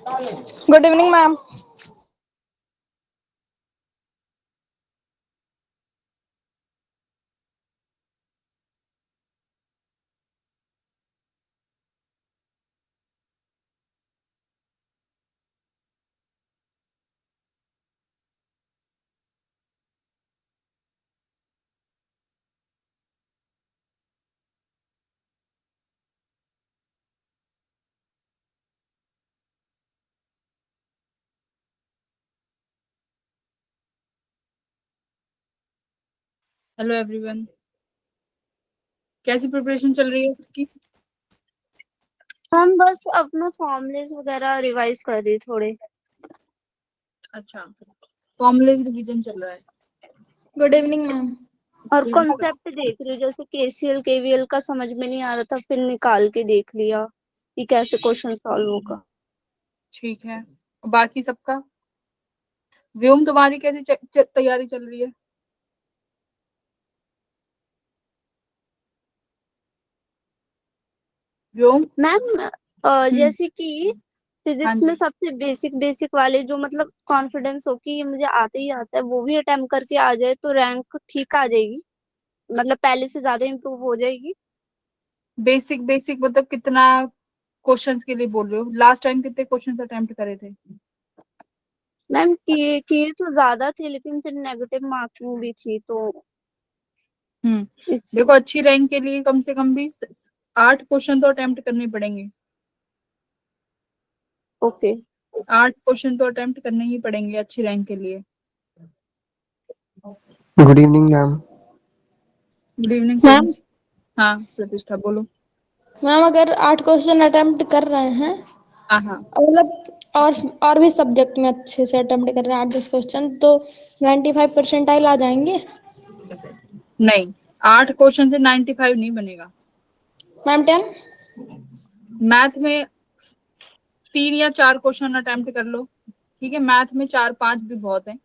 Good evening, ma'am. Hello everyone, कैसी preparation चल रही है आपकी? हम बस अपना फॉर्मूलेस वगैरह रिवाइज कर रही थोड़े। अच्छा, फॉर्मूले रिवीजन चल रहा है। Good evening, ma'am. और कॉन्सेप्ट देख रही हूँ, जैसे केसीएल केवीएल का समझ में नहीं आ रहा था, फिर निकाल के देख लिया कि कैसे क्वेश्चन सॉल्व होगा। ठीक है, बाकी सबका व्योम तुम्हारी कैसी तैयारी चल रही है? व्योम मैम जैसे कि हाँ फिजिक्स जी, में सबसे बेसिक बेसिक वाले जो मतलब कॉन्फिडेंस हो कि ये मुझे आते ही आता है, वो भी अटेम्प्ट करके आ जाए तो रैंक ठीक आ जाएगी, मतलब पहले से ज्यादा इम्प्रूव हो जाएगी। बेसिक बेसिक मतलब कितना क्वेश्चंस के लिए बोल रहे हो? लास्ट टाइम कितने क्वेश्चंस अटेम्प्ट करे थे? मैम किए तो ज्यादा थे, लेकिन फिर नेगेटिव मार्किंग भी थी तो इस देखो, अच्छी रैंक के लिए कम से कम भी 8 क्वेश्चन तो अटेम्प्ट करने पड़ेंगे। ओके 8 क्वेश्चन तो अटेम्प्ट करने ही पड़ेंगे अच्छी रैंक के लिए। Good evening ma'am. Good evening ma'am friends. हाँ प्रतिष्ठा बोलो। मैम अगर 8 क्वेश्चन अटेम्प्ट कर रहे हैं, हाँ हाँ, मतलब और भी सब्जेक्ट में अच्छे से अटेम्प्ट कर रहे हैं 8-10 क्वेश्चन, तो 95 परसेंटाइल आ जाएंगे। नहीं, 8 क्वेश्चन से 95 नहीं बनेगा। मैम 10। मैथ में 3 या 4 क्वेश्चन अटेम्प्ट कर लो, ठीक है। मैथ में 4-5 भी बहुत है।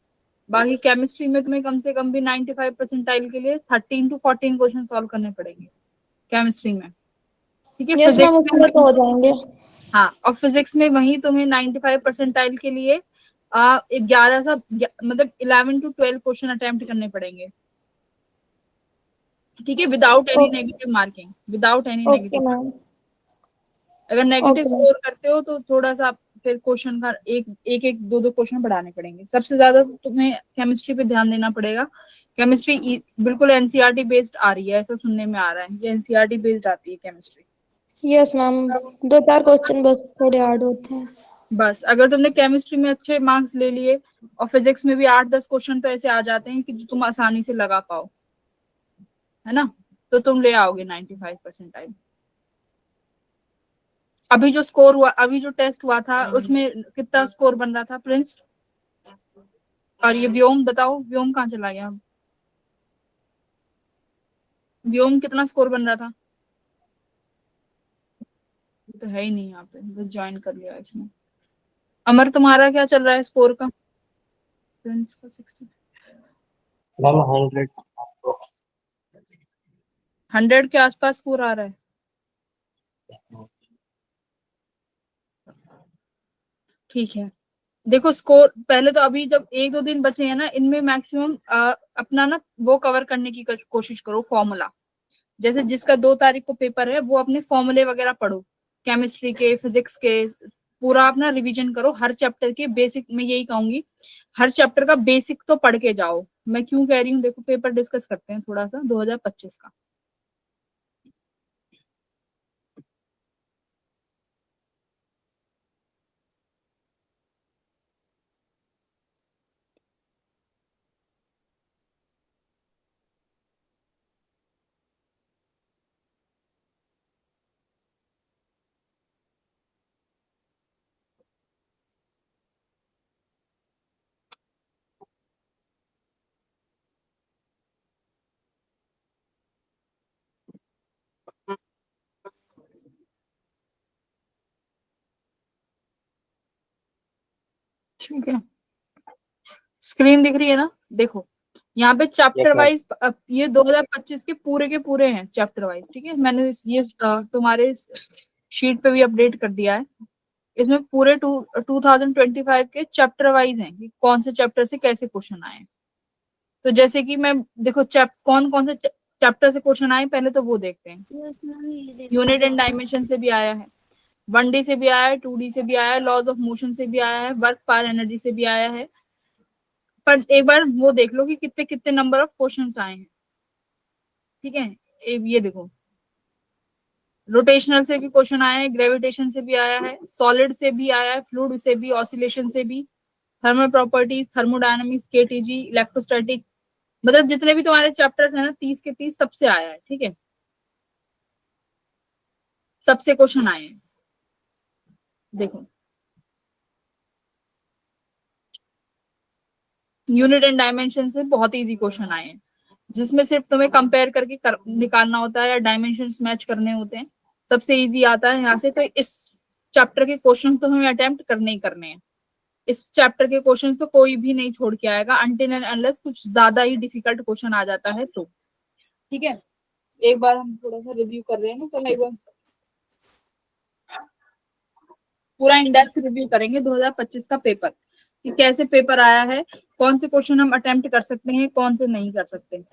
बाकी केमिस्ट्री में तुम्हें कम से कम भी 95 परसेंटाइल के लिए 13 to 14 क्वेश्चन सॉल्व करने पड़ेंगे केमिस्ट्री में, ठीक है। यस मैम, फिजिक्स उसमें तो में हो जाएंगे। हाँ, और फिजिक्स में वही तुम्हें 95 परसेंटाइल के लिए 11 to 12 क्वेश्चन अटेम्प्ट करने पड़ेंगे, ठीक है, without any negative marking, without any okay negative. Ma'am. अगर नेगेटिव ओके मैम। स्कोर करते हो तो थोड़ा सा फिर क्वेश्चन का एक दो दो क्वेश्चन बढ़ाने पड़ेंगे। सबसे ज्यादा तुम्हें केमिस्ट्री पे ध्यान देना पड़ेगा। केमिस्ट्री बिल्कुल एनसीईआरटी बेस्ड आ रही है, ऐसा सुनने में आ रहा है, ये एनसीईआरटी बेस्ड आती है केमिस्ट्री। यस मैम, 2-4 क्वेश्चन बस थोड़े हार्ड होते हैं। बस अगर तुमने केमिस्ट्री में अच्छे मार्क्स ले लिए और फिजिक्स में भी 8-10 क्वेश्चन तो ऐसे आ जाते हैं कि जो तुम आसानी से लगा पाओ, है ना, तो तुम ले आओगे 95 परसेंटाइल। अभी जो स्कोर हुआ, अभी जो टेस्ट हुआ था उसमें कितना स्कोर बन रहा था प्रिंस? और ये व्योम बताओ, व्योम कहाँ चला गया? व्योम कितना स्कोर बन रहा था? तो है ही नहीं यहाँ पे, बस ज्वाइन कर लिया इसने। अमर तुम्हारा क्या चल रहा है स्कोर का? प्रिंस का 60। मैम 100। 100 के आसपास स्कोर आ रहा है। ठीक है, देखो स्कोर पहले तो अभी जब 1-2 दिन बचे हैं ना, इनमें मैक्सिमम अपना ना वो कवर करने की कोशिश करो फॉर्मूला। जैसे जिसका 2 तारीख को पेपर है वो अपने फॉर्मूले वगैरह पढ़ो, केमिस्ट्री के, फिजिक्स के, पूरा अपना रिवीजन करो हर चैप्टर के बेसिक। मैं यही कहूंगी, हर चैप्टर का बेसिक तो पढ़ के जाओ। मैं क्यों कह रही हूँ, देखो पेपर डिस्कस करते हैं थोड़ा सा 2025 का। ठीक है, स्क्रीन दिख रही है ना? देखो यहाँ पे यस चैप्टर मैम। वाइज ये 2025 के पूरे हैं चैप्टर वाइज, ठीक है। मैंने ये तुम्हारे शीट पे भी अपडेट कर दिया है। इसमें पूरे 2025 के चैप्टर वाइज हैं कि कौन से चैप्टर से कैसे क्वेश्चन आए। तो जैसे कि मैं देखो कौन कौन से चैप्टर से क्वेश्चन आए पहले तो वो देखते हैं। यस मैम ये देखो यूनिट एंड डायमेंशन से भी आया है, 1D से भी आया है, 2D से भी आया है, लॉज ऑफ मोशन से भी आया है, वर्क पावर एनर्जी से भी आया है। पर एक बार वो देख लो कि कितने कितने नंबर ऑफ क्वेश्चंस आए हैं। ठीक है, ये देखो रोटेशनल से भी क्वेश्चन आया है, ग्रेविटेशन से भी आया है, सॉलिड से भी आया है, फ्लूइड से भी, ऑसिलेशन से भी, thermal properties, thermodynamics, KTG, electrostatic, मतलब जितने भी तुम्हारे चैप्टर्स हैं ना 30 के 30 सबसे आया है। ठीक है, सबसे क्वेश्चन आए हैं। देखो यूनिट एंड डायमेंशन से बहुत इजी क्वेश्चन आए हैं, जिसमें सिर्फ तुम्हें कंपेयर करके निकालना होता है या डायमेंशंस मैच करने होते हैं। सबसे इजी आता है यहाँ से। तो इस चैप्टर के क्वेश्चन तो हमें अटेम्प्ट करने ही करने हैं। इस चैप्टर के क्वेश्चन तो कोई भी नहीं छोड़ के आएगा अनटिल एंड अनलेस कुछ ज्यादा ही डिफिकल्ट क्वेश्चन आ जाता है तो। ठीक है, एक बार हम थोड़ा सा रिव्यू कर रहे हैं ना, तो एक बार पूरा इन डेप्थ रिव्यू करेंगे 2025 का पेपर कि कैसे पेपर आया है, कौन से क्वेश्चन हम अटेम्प्ट कर सकते हैं, कौन से नहीं कर सकते।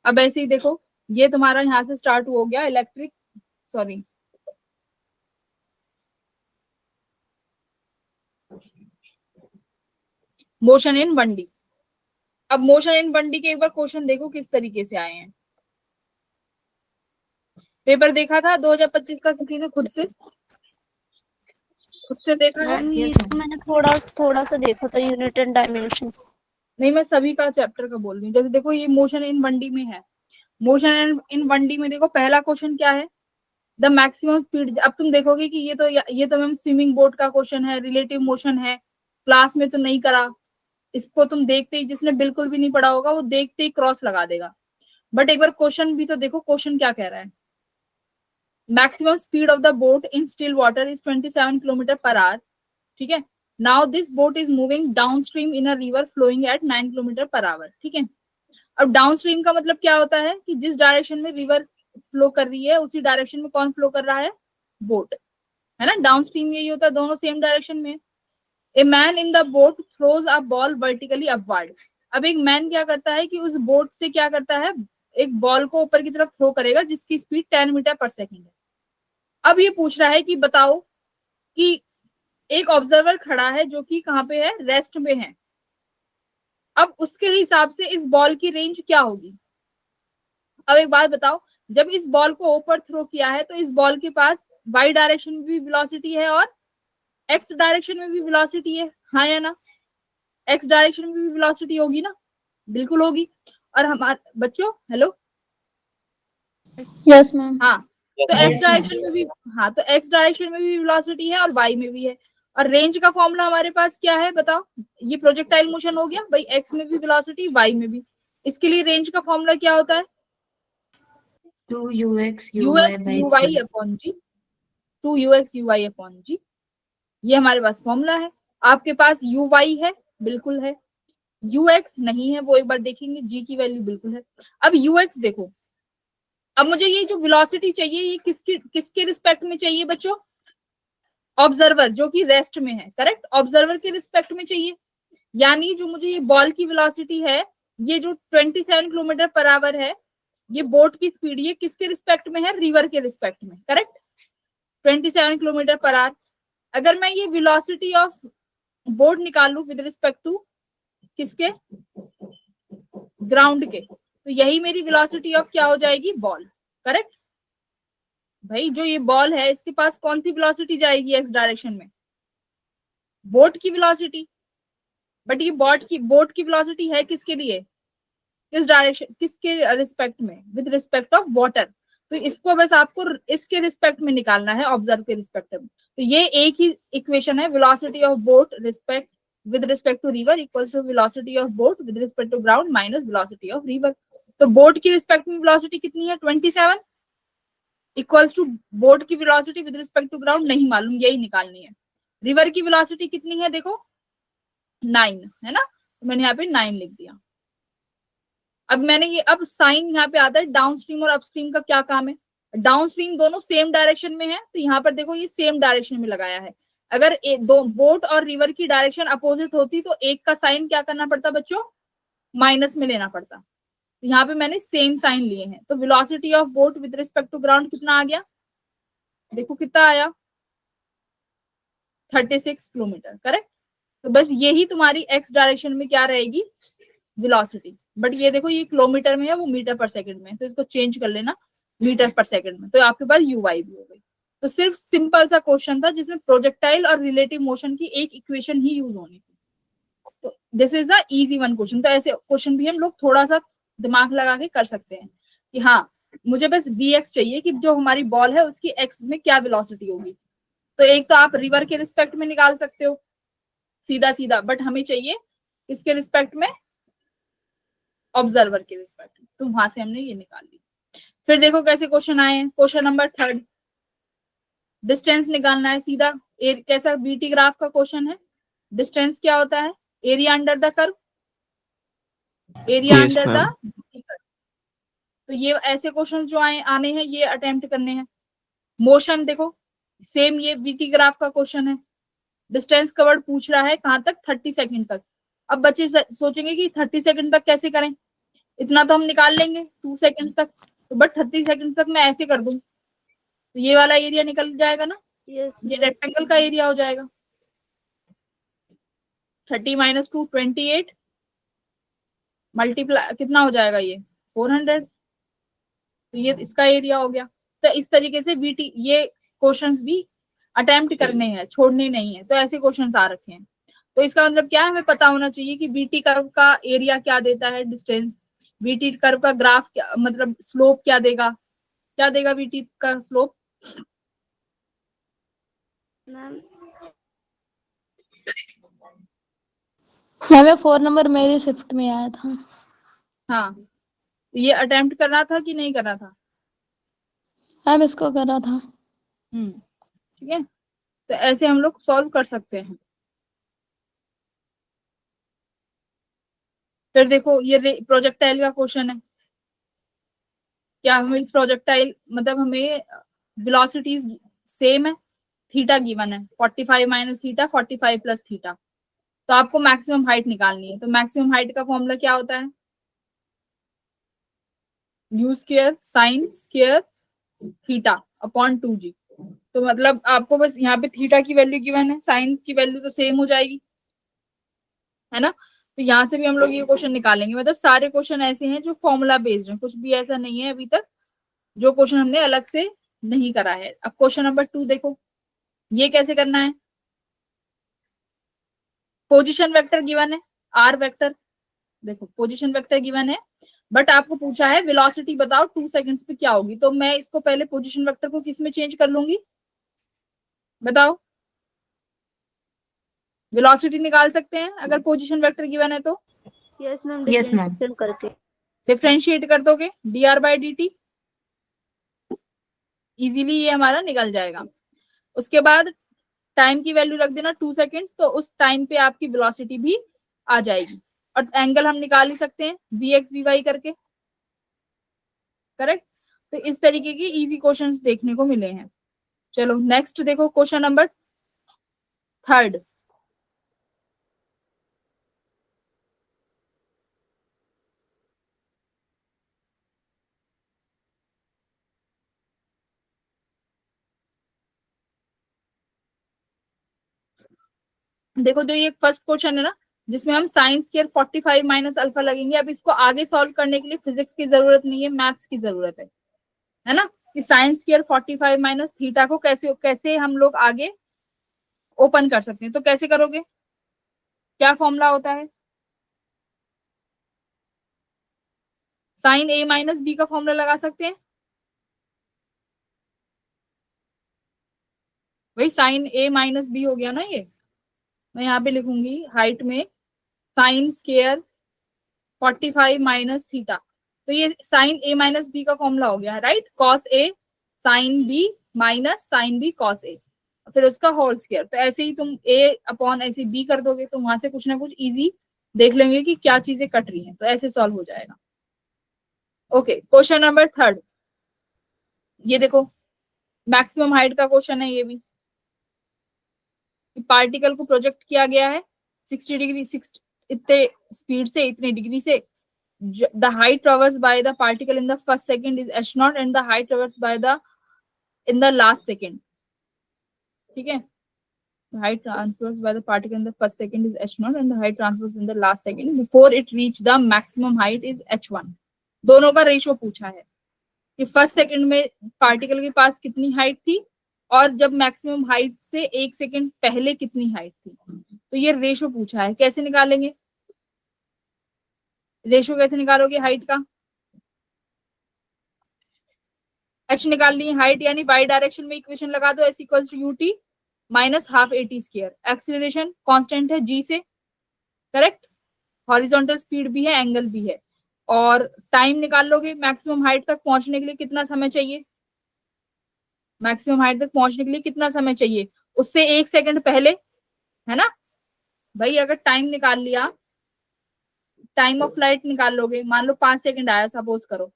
अब ऐसे ही देखो, ये तुम्हारा यहाँ से स्टार्ट हो गया electric, sorry motion in 1D। अब मोशन इन 1D के एक बार क्वेश्चन देखो किस तरीके से आए हैं। पेपर देखा था 2025 का किसी ने खुद से देखा है? मैम ये तो मैंने थोड़ा सा देखा था, यूनिट एंड डायमेंशंस। नहीं, मैं सभी का चैप्टर का बोल रही हूँ। जैसे देखो ये मोशन इन 1D में है, मोशन इन 1D में देखो पहला क्वेश्चन क्या है, द मैक्सिमम स्पीड। अब तुम देखोगे कि ये तो मैम स्विमिंग बोट का क्वेश्चन है, रिलेटिव मोशन है, क्लास में तो नहीं करा। इसको तुम देखते ही, जिसने बिल्कुल भी नहीं पढ़ा होगा वो देखते ही क्रॉस लगा देगा। बट एक बार क्वेश्चन भी तो देखो, क्वेश्चन क्या कह रहा है। Maximum speed of the boat in still water is 27 kilometre per hour. ठीक है, now this boat is moving downstream in a river flowing at 9 kilometre per hour. ठीक है, अब डाउन स्ट्रीम का मतलब क्या होता है कि जिस डायरेक्शन में रिवर फ्लो कर रही है उसी डायरेक्शन में कौन फ्लो कर रहा है, बोट, है ना। डाउन स्ट्रीम यही होता है, दोनों सेम डायरेक्शन में। A man in the boat throws a ball vertically upward. अब एक मैन क्या करता है कि उस बोट से क्या करता है, एक बॉल को ऊपर की तरफ थ्रो करेगा जिसकी स्पीड 10 मीटर पर सेकेंड है। अब ये पूछ रहा है कि बताओ कि एक ऑब्जर्वर खड़ा है जो कि कहाँ पे है, रेस्ट में है। अब उसके हिसाब से इस बॉल की रेंज क्या होगी। अब एक बात बताओ, जब इस बॉल को ऊपर थ्रो किया है तो इस बॉल के पास वाई डायरेक्शन में भी वेलोसिटी है और एक्स डायरेक्शन में भी वेलोसिटी है, हाँ या ना। एक्स डायरेक्शन में भी वेलोसिटी होगी ना, बिल्कुल होगी। और हमारे बच्चों हेलो, यस मैम। हाँ तो एक्स डायरेक्शन में भी, हाँ तो एक्स डायरेक्शन में भी वेलोसिटी है और वाई में भी है। और रेंज का फॉर्मूला हमारे पास क्या है बताओ, ये प्रोजेक्टाइल मोशन हो गया भाई, एक्स में भी वेलोसिटी वाई में भी। इसके लिए रेंज का फॉर्मूला क्या होता है, 2ux uy अपॉन जी, 2ux uy अपॉन जी। ये हमारे पास फॉर्मूला है। आपके पास uy है, बिल्कुल है, ux नहीं है, वो एक बार देखेंगे, g की वैल्यू बिल्कुल है। अब ux देखो, अब मुझे ये जो वेलोसिटी चाहिए ये किसके रिस्पेक्ट में चाहिए बच्चों, ऑब्जर्वर जो कि रेस्ट में है, करेक्ट, ऑब्जर्वर के रिस्पेक्ट में चाहिए। यानी जो मुझे ये बॉल की वेलोसिटी है, ये जो 27 किलोमीटर पर आवर है, ये बोट की स्पीड, ये किसके रिस्पेक्ट में है, रिवर के रिस्पेक्ट में, करेक्ट, 27 किलोमीटर पर आवर। अगर मैं ये वेलोसिटी ऑफ बोट निकालू विद रिस्पेक्ट टू किसके, ग्राउंड के, तो यही मेरी वेलोसिटी ऑफ क्या हो जाएगी, बॉल, करेक्ट। भाई जो ये बॉल है इसके पास कौन सी वेलोसिटी जाएगी एक्स डायरेक्शन में, बोट की वेलोसिटी। बट ये बोट की वेलोसिटी है किसके लिए, किस डायरेक्शन, किसके रिस्पेक्ट में, विद रिस्पेक्ट ऑफ वाटर। तो इसको बस आपको इसके रिस्पेक्ट में निकालना है, ऑब्जर्व के रिस्पेक्ट में। तो ये एक ही इक्वेशन है, velocity of boat respect with respect to river equals to velocity of boat with respect to ground minus velocity of river। तो बोट की रिस्पेक्ट में वेलोसिटी कितनी है, 27 इक्वल्स टू बोट की velocity with respect to ground नहीं मालूम, यही निकालनी है। रिवर की वेलोसिटी कितनी है देखो 9 है ना, तो मैंने यहाँ पे 9 लिख दिया। अब मैंने ये, अब साइन यहाँ पे आता है, डाउन स्ट्रीम और अपस्ट्रीम का क्या काम है, डाउन स्ट्रीम दोनों सेम डायरेक्शन में है, तो यहाँ पर देखो ये सेम डायरेक्शन में लगाया है। अगर दो बोट और रिवर की डायरेक्शन अपोजिट होती तो एक का साइन क्या करना पड़ता बच्चों, माइनस में लेना पड़ता। तो यहाँ पे मैंने सेम साइन लिए हैं, तो velocity of boat with respect to ground कितना आ गया, देखो कितना आया, 36 किलोमीटर, करेक्ट। तो बस यही तुम्हारी एक्स डायरेक्शन में क्या रहेगी, वेलोसिटी। बट ये देखो ये किलोमीटर में है, वो मीटर पर सेकंड में, तो इसको चेंज कर लेना मीटर पर सेकंड में, तो आपके पास यूवाई भी हो गई। तो सिर्फ सिंपल सा क्वेश्चन था जिसमें प्रोजेक्टाइल और रिलेटिव मोशन की एक इक्वेशन ही यूज होनी थी। तो this is the easy one question. तो ऐसे क्वेश्चन भी हम लोग थोड़ा सा दिमाग लगा के कर सकते हैं कि हाँ मुझे बस vx चाहिए कि जो हमारी बॉल है उसकी x में क्या वेलोसिटी होगी। तो एक तो आप रिवर के रिस्पेक्ट में निकाल सकते हो सीधा सीधा, बट हमें चाहिए इसके रिस्पेक्ट में, ऑब्जर्वर के रिस्पेक्ट में, तो वहां से हमने ये निकाल ली। फिर देखो कैसे क्वेश्चन आए हैं। क्वेश्चन नंबर 3, डिस्टेंस निकालना है सीधा। कैसा बीटी ग्राफ का क्वेश्चन है, डिस्टेंस क्या होता है, area under the curve, area Yes, under the ma'am. Curve. तो ये ऐसे क्वेश्चन जो आने हैं ये अटेम्प्ट करने हैं। मोशन देखो सेम, ये बीटी ग्राफ का क्वेश्चन है, डिस्टेंस कवर्ड पूछ रहा है कहां तक, 30 सेकंड तक। अब बच्चे सोचेंगे कि 30 सेकंड तक कैसे करें, इतना तो हम निकाल लेंगे 2 सेकंड तक, तो बट 30 सेकंड तक मैं ऐसे कर दूं तो ये वाला एरिया निकल जाएगा ना, यस ये रेक्टेंगल का एरिया हो जाएगा। 30 माइनस 2 28, मल्टीप्लाई कितना हो जाएगा ये 400, तो ये इसका एरिया हो गया। तो इस तरीके से बीटी ये क्वेश्चंस भी अटेम्प्ट करने हैं, छोड़ने नहीं है। तो ऐसे क्वेश्चंस आ रखे हैं। तो इसका मतलब क्या है, हमें पता होना चाहिए कि बीटी कर्व का एरिया क्या देता है, डिस्टेंस, बीटी कर्व का ग्राफ क्या मतलब स्लोप क्या देगा, क्या देगा बीटी का स्लोप। मैम। मैम 4 नंबर मेरी शिफ्ट में आया था। हाँ, तो ये अटेम्प्ट करना था कि नहीं करना था, मैम इसको करा था। ठीक है। तो ऐसे हम लोग सॉल्व कर सकते हैं। फिर देखो ये प्रोजेक्टाइल का क्वेश्चन है, क्या हमें प्रोजेक्टाइल मतलब हमें वेलोसिटीज सेम है, थीटा गिवन है 45 माइनस थीटा 45 प्लस थीटा, तो आपको मैक्सिमम हाइट निकालनी है। तो मैक्सिमम हाइट का फॉर्मूला क्या होता है, you square sine square theta upon 2g। तो मतलब आपको बस यहाँ पे थीटा की वैल्यू गिवन है, साइन की वैल्यू तो सेम हो जाएगी, है ना। तो यहाँ से भी हम लोग ये क्वेश्चन निकालेंगे। मतलब सारे क्वेश्चन ऐसे हैं जो फॉर्मूला बेस्ड हैं, कुछ भी ऐसा नहीं है अभी तक जो क्वेश्चन हमने अलग से नहीं करा है। अब क्वेश्चन नंबर 2 देखो, ये कैसे करना है, पोजीशन वेक्टर गिवन है, आर वेक्टर, देखो पोजीशन वेक्टर गिवन है, बट आपको पूछा है वेलोसिटी बताओ 2 सेकंड्स पे क्या होगी। तो मैं इसको पहले पोजीशन वेक्टर को किस में चेंज कर लूंगी, बताओ, वेलोसिटी निकाल सकते हैं अगर पोजीशन वेक्टर गिवन है तो, yes ma'am, Yes, ma'am. Differentiation करके। डिफरेंशिएट कर दोगे dr बाई dt, इजीली ये हमारा निकल जाएगा। उसके बाद टाइम की वैल्यू रख देना 2 सेकेंड्स, तो उस टाइम पे आपकी वेलोसिटी भी आ जाएगी। और एंगल हम निकाल ही सकते हैं vx vy करके, करेक्ट। तो इस तरीके की इजी क्वेश्चंस देखने को मिले हैं। चलो नेक्स्ट देखो क्वेश्चन नंबर 3। देखो जो ये फर्स्ट क्वेश्चन है ना, जिसमें हम साइंस स्क्वायर 45 माइनस अल्फा लगेंगे। अब इसको आगे सॉल्व करने के लिए फिजिक्स की जरूरत नहीं है, मैथ्स की जरूरत है ना, कि साइंस स्क्वायर 45 माइनस थीटा को कैसे कैसे हम लोग आगे ओपन कर सकते हैं। तो कैसे करोगे, क्या फॉर्मूला होता है, साइन ए माइनस बी का फॉर्मूला लगा सकते हैं, वही साइन ए माइनस बी हो गया ना। ये मैं यहाँ पे लिखूंगी हाइट में साइन स्क्वायर 45 माइनस थीटा, तो ये साइन ए माइनस बी का फॉर्मूला हो गया, right. Cos A sine B minus sine B cos A, फिर उसका होल स्क्वायर। तो ऐसे ही तुम ए अपॉन ऐसे बी कर दोगे तो वहां से कुछ ना कुछ इजी देख लेंगे कि क्या चीजें कट रही हैं, तो ऐसे सॉल्व हो जाएगा। ओके, क्वेश्चन नंबर 3, ये देखो मैक्सिमम हाइट का क्वेश्चन है ये भी। पार्टिकल को प्रोजेक्ट किया गया है 60 डिग्री, इतने स्पीड से, इतने डिग्री से। The height ट्रेवर्स by the particle in the first second is h0 and the height ट्रेवर्स by the in the last second, ठीक है। Height transfers by the particle in the first second is h0 and the height transfers in the last second before it reach the maximum height is h1। दोनों का ratio पूछा है कि first second में particle के पास कितनी height थी और जब मैक्सिमम हाइट से एक सेकंड पहले कितनी हाइट थी। तो ये रेशियो पूछा है, कैसे निकालेंगे? रेशियो कैसे निकालोगे हाइट का? h निकाल ली हाइट, यानी y डायरेक्शन में इक्वेशन लगा दो, s equals to ut minus half at square. Acceleration constant है g से, करेक्ट। हॉरिजॉन्टल स्पीड भी है, एंगल भी है, और टाइम निकाल लोगे मैक्सिमम हाइट तक पहुंचने के लिए कितना समय चाहिए। मैक्सिमम हाइट तक पहुंचने के लिए कितना समय चाहिए, उससे एक सेकंड पहले, है ना भाई। अगर टाइम निकाल लिया, टाइम ऑफ फ्लाइट निकाल लोगे, मान लो 5 सेकंड आया सपोज करो,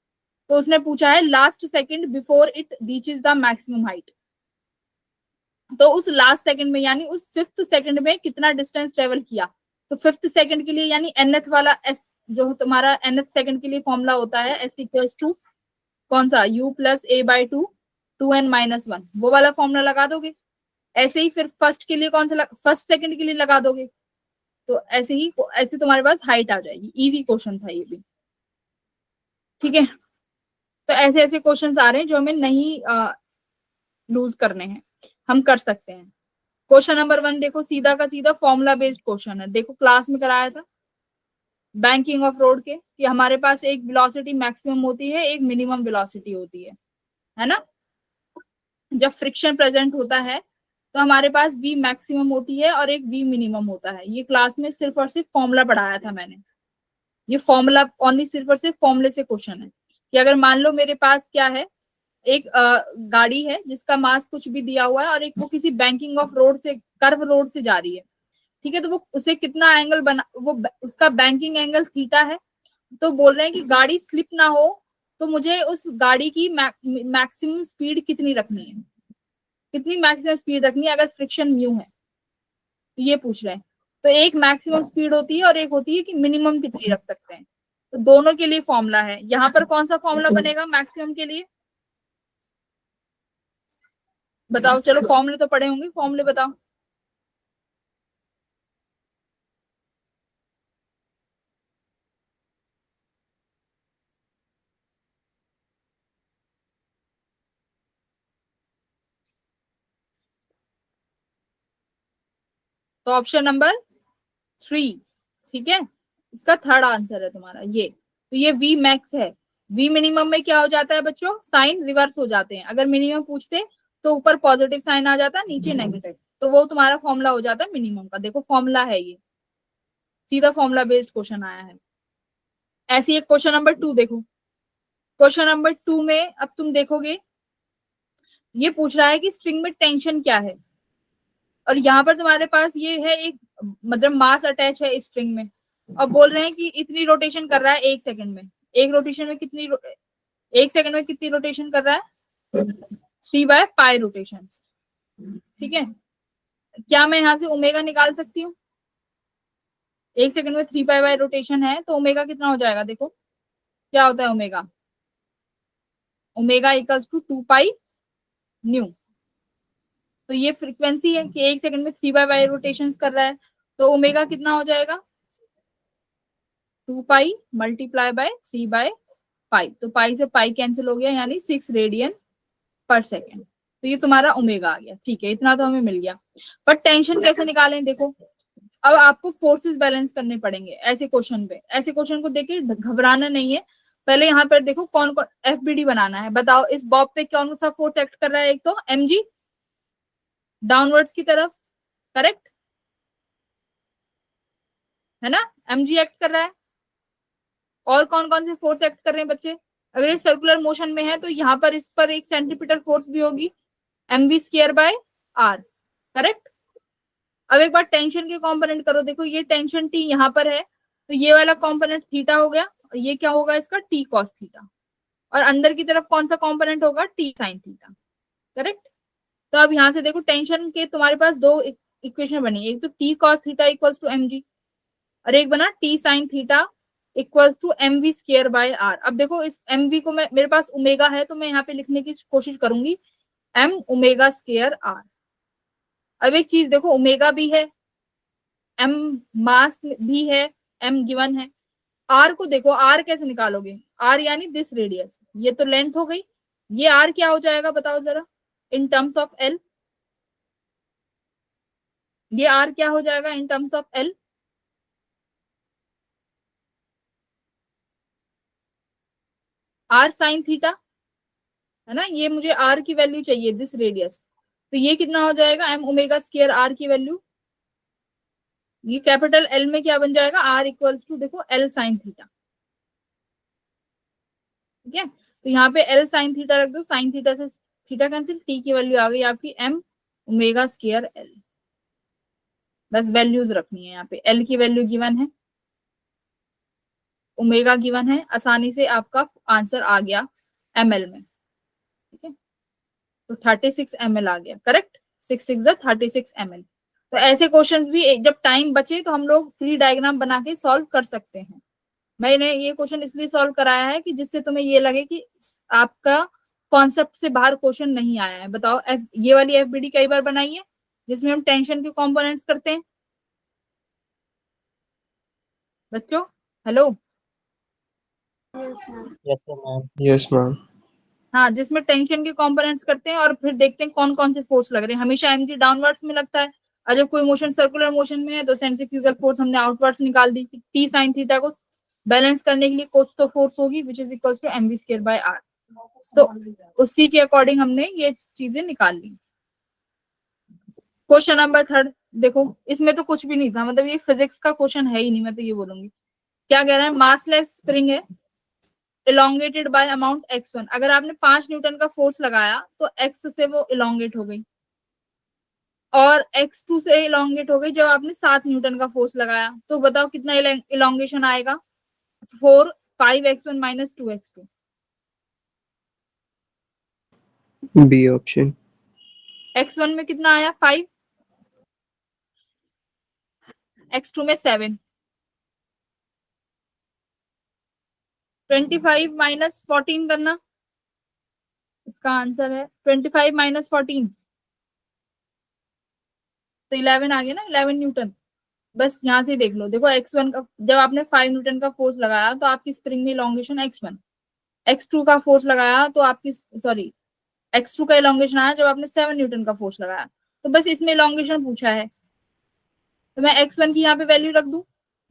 तो उसने पूछा है last second before it reaches the maximum height. तो उस लास्ट सेकंड में यानी उस 5th सेकंड में कितना डिस्टेंस ट्रेवल किया। तो 5th सेकंड के लिए यानी nth वाला s, जो तुम्हारा nth सेकंड के लिए फॉर्मूला होता है s इक्वल्स टू कौन सा, u plus a by 2 2n minus 1, वो वाला फॉर्मूला लगा दोगे। ऐसे ही फिर फर्स्ट के लिए कौन सा, फर्स्ट सेकंड के लिए लगा दोगे। तो ऐसे ही, ऐसे तुम्हारे पास हाइट आ जाएगी। इजी क्वेश्चन था ये भी, ठीक है। तो ऐसे ऐसे क्वेश्चंस आ रहे हैं जो हमें नहीं लूज करने हैं, हम कर सकते हैं। क्वेश्चन नंबर 1 देखो, सीधा का सीधा फॉर्मूला बेस्ड क्वेश्चन है। देखो क्लास में कराया था बैंकिंग ऑफ रोड के, कि हमारे पास एक वेलोसिटी मैक्सिमम होती है, एक मिनिमम वेलोसिटी होती है ना। जब फ्रिक्शन प्रेजेंट होता है तो हमारे पास v मैक्सिमम होती है और एक v मिनिमम होता है। ये क्लास में सिर्फ और सिर्फ फॉर्मूला पढ़ाया था मैंने। ये फॉर्मूला ओनली सिर्फ और सिर्फ फॉर्मूले से क्वेश्चन है कि अगर मान लो मेरे पास क्या है, एक गाड़ी है जिसका मास कुछ भी दिया हुआ है और एक वो किसी बैंकिंग ऑफ रोड से, कर्व रोड से जा रही है, ठीक है। तो वो उसे कितना एंगल बना, वो उसका बैंकिंग एंगल थीटा है। तो बोल रहे हैं कि गाड़ी स्लिप ना हो तो मुझे उस गाड़ी की मैक्सिमम स्पीड कितनी रखनी है, कितनी मैक्सिमम स्पीड रखनी है अगर फ्रिक्शन म्यू है, तो ये पूछ रहे हैं। तो एक मैक्सिमम स्पीड होती है और एक होती है कि मिनिमम कितनी रख सकते हैं। तो दोनों के लिए फॉर्मूला है। यहाँ पर कौन सा फॉर्मूला बनेगा मैक्सिमम के लिए, बताओ। चलो फॉर्मूले तो पढ़े होंगे, फॉर्मूले बताओ। तो ऑप्शन नंबर 3, ठीक है, इसका थर्ड आंसर है तुम्हारा ये। तो ये v मैक्स है। v मिनिमम में क्या हो जाता है बच्चों, साइन रिवर्स हो जाते हैं। अगर मिनिमम पूछते तो ऊपर पॉजिटिव साइन आ जाता, नीचे नेगेटिव, तो वो तुम्हारा फॉर्मूला हो जाता है मिनिमम का। देखो फॉर्मूला है ये, सीधा फॉर्मूला बेस्ड क्वेश्चन आया है। ऐसे ही क्वेश्चन नंबर 2 देखो। क्वेश्चन नंबर 2 में अब तुम देखोगे, ये पूछ रहा है कि स्ट्रिंग में टेंशन क्या है, और यहाँ पर तुम्हारे पास ये है एक, मतलब मास अटैच है इस स्ट्रिंग में, और बोल रहे हैं कि इतनी रोटेशन कर रहा है एक सेकंड में। एक रोटेशन में कितनी, एक सेकंड में कितनी रोटेशन कर रहा है, 3/π रोटेशन, ठीक है। क्या मैं यहाँ से ओमेगा निकाल सकती हूँ? एक सेकंड में 3/π रोटेशन है तो ओमेगा कितना हो जाएगा, देखो क्या होता है omega. Omega equals to 2π nu. तो ये फ्रीक्वेंसी है कि एक सेकंड में 3/π रोटेशन कर रहा है, तो ओमेगा कितना हो जाएगा, 2π मल्टीप्लाई बाय 3/π। तो पाई से पाई कैंसिल हो गया, यानी 6 रेडियन पर सेकेंड। तो ये तुम्हारा ओमेगा आ गया, ठीक है, इतना तो हमें मिल गया। पर टेंशन कैसे निकालें, देखो अब आपको फोर्सेस बैलेंस करने पड़ेंगे ऐसे क्वेश्चन पे। ऐसे क्वेश्चन को देखिए घबराना नहीं है। पहले यहाँ पर देखो कौन कौन एफबीडी बनाना है, बताओ इस बॉब पे कौन सा फोर्स एक्ट कर रहा है। एक तो mg डाउनवर्ड्स की तरफ, करेक्ट है ना, mg एक्ट कर रहा है। और कौन कौन से फोर्स एक्ट कर रहे हैं बच्चे, अगर ये सर्कुलर मोशन में है तो यहाँ पर इस पर एक सेंट्रीपिटल फोर्स भी होगी, mv²/r, करेक्ट। अब एक बार टेंशन के कंपोनेंट करो, देखो ये टेंशन T यहाँ पर है, तो ये वाला कंपोनेंट थीटा हो गया, और ये क्या होगा इसका T cos थीटा, और अंदर की तरफ कौन सा कंपोनेंट होगा, T sin थीटा, करेक्ट। तो अब यहाँ से देखो टेंशन के तुम्हारे पास दो इक्वेशन बनी, एक तो T cos theta equals to M G, और एक बना T sine theta equals to M V square by R. अब देखो इस एम वी को मैं, मेरे पास ओमेगा है तो मैं यहाँ पे लिखने की कोशिश करूंगी एम ओमेगा स्क्वायर आर। अब एक चीज देखो, ओमेगा भी है, एम मास भी है, एम गिवन है। आर को देखो, आर कैसे निकालोगे, आर यानी दिस रेडियस, ये तो लेंथ हो गई, ये आर क्या हो जाएगा बताओ जरा इन टर्म्स ऑफ एल, ये आर क्या हो जाएगा in terms of L? R sine theta है ना, ये मुझे आर की वैल्यू चाहिए दिस रेडियस, तो ये कितना हो जाएगा एम ओमेगा स्क्वायर आर की वैल्यू, ये कैपिटल एल में क्या बन जाएगा आर इक्वल्स टू देखो एल साइन थीटा। ठीक है, तो यहाँ पे एल साइन थीटा रख दो, साइन थीटा से थीटा कैंसिल, टी की वैल्यू आ गई आपकी एम ओमेगा स्क्वायर एल। बस वैल्यूज रखनी है, यहाँ पे एल की वैल्यू गिवन है, ओमेगा गिवन है, आसानी से आपका आंसर आ गया एमएल में। ठीक है, तो 36 ml आ गया, करेक्ट, 6 6 36 ml। तो ऐसे क्वेश्चंस भी जब टाइम बचे तो हम लोग फ्री डायग्राम बना के सॉल्व कर सकते हैं। मैंने ये क्वेश्चन इसलिए सॉल्व कराया है कि जिससे तुम्हें ये लगे कि आपका कॉन्सेप्ट से बाहर क्वेश्चन नहीं आया है। बताओ ये वाली एफबीडी कई बार बनाई है जिसमें हम टेंशन के कंपोनेंट्स करते हैं बच्चों, hello? Yes, ma'am. Yes, ma'am. हाँ, जिसमें टेंशन के कंपोनेंट्स करते हैं और फिर देखते हैं कौन कौन से फोर्स लग रहे हैं। हमेशा एमजी डाउनवर्ड्स में लगता है, और जब कोई मोशन सर्कुलर मोशन में है तो सेंट्रीफ्यूगल फोर्स हमने आउटवर्ड्स निकाल दी, टी साइन थीटा को बैलेंस करने के लिए कुछ तो फोर्स होगी which is equals to MV square by R. तो उसी के अकॉर्डिंग हमने ये चीजें निकाल ली। क्वेश्चन नंबर 3 देखो, इसमें तो कुछ भी नहीं था, मतलब ये फिजिक्स का क्वेश्चन है ही नहीं, मैं तो ये बोलूंगी। क्या कह रहा है, मासलेस स्प्रिंग है इलोंगेटेड बाय अमाउंट x1। अगर आपने 5 न्यूटन का फोर्स लगाया तो x से वो इलोंगेट हो गई, और x2 से इलोंगेट हो गई जब आपने 7 न्यूटन का फोर्स लगाया। तो बताओ कितना इलोंगेशन आएगा, 4 5x1 minus 2x2। B option. x1 में कितना आया 5, x2 में 7, 25 माइनस 14 करना, इसका आंसर है 25 माइनस 14 तो 11 आ गया ना, 11 न्यूटन। बस यहाँ से देख लो, देखो x1 का जब आपने 5 न्यूटन का फोर्स लगाया तो आपकी स्प्रिंग में इलोंगेशन x1, x2 का फोर्स लगाया तो आपकी सॉरी x2 का इलोंगेशन आया जब आपने 7 न्यूटन का फोर्स लगाया। तो बस इसमें इलोंगेशन पूछा है, तो मैं x1 की यहाँ पे वैल्यू रख दूं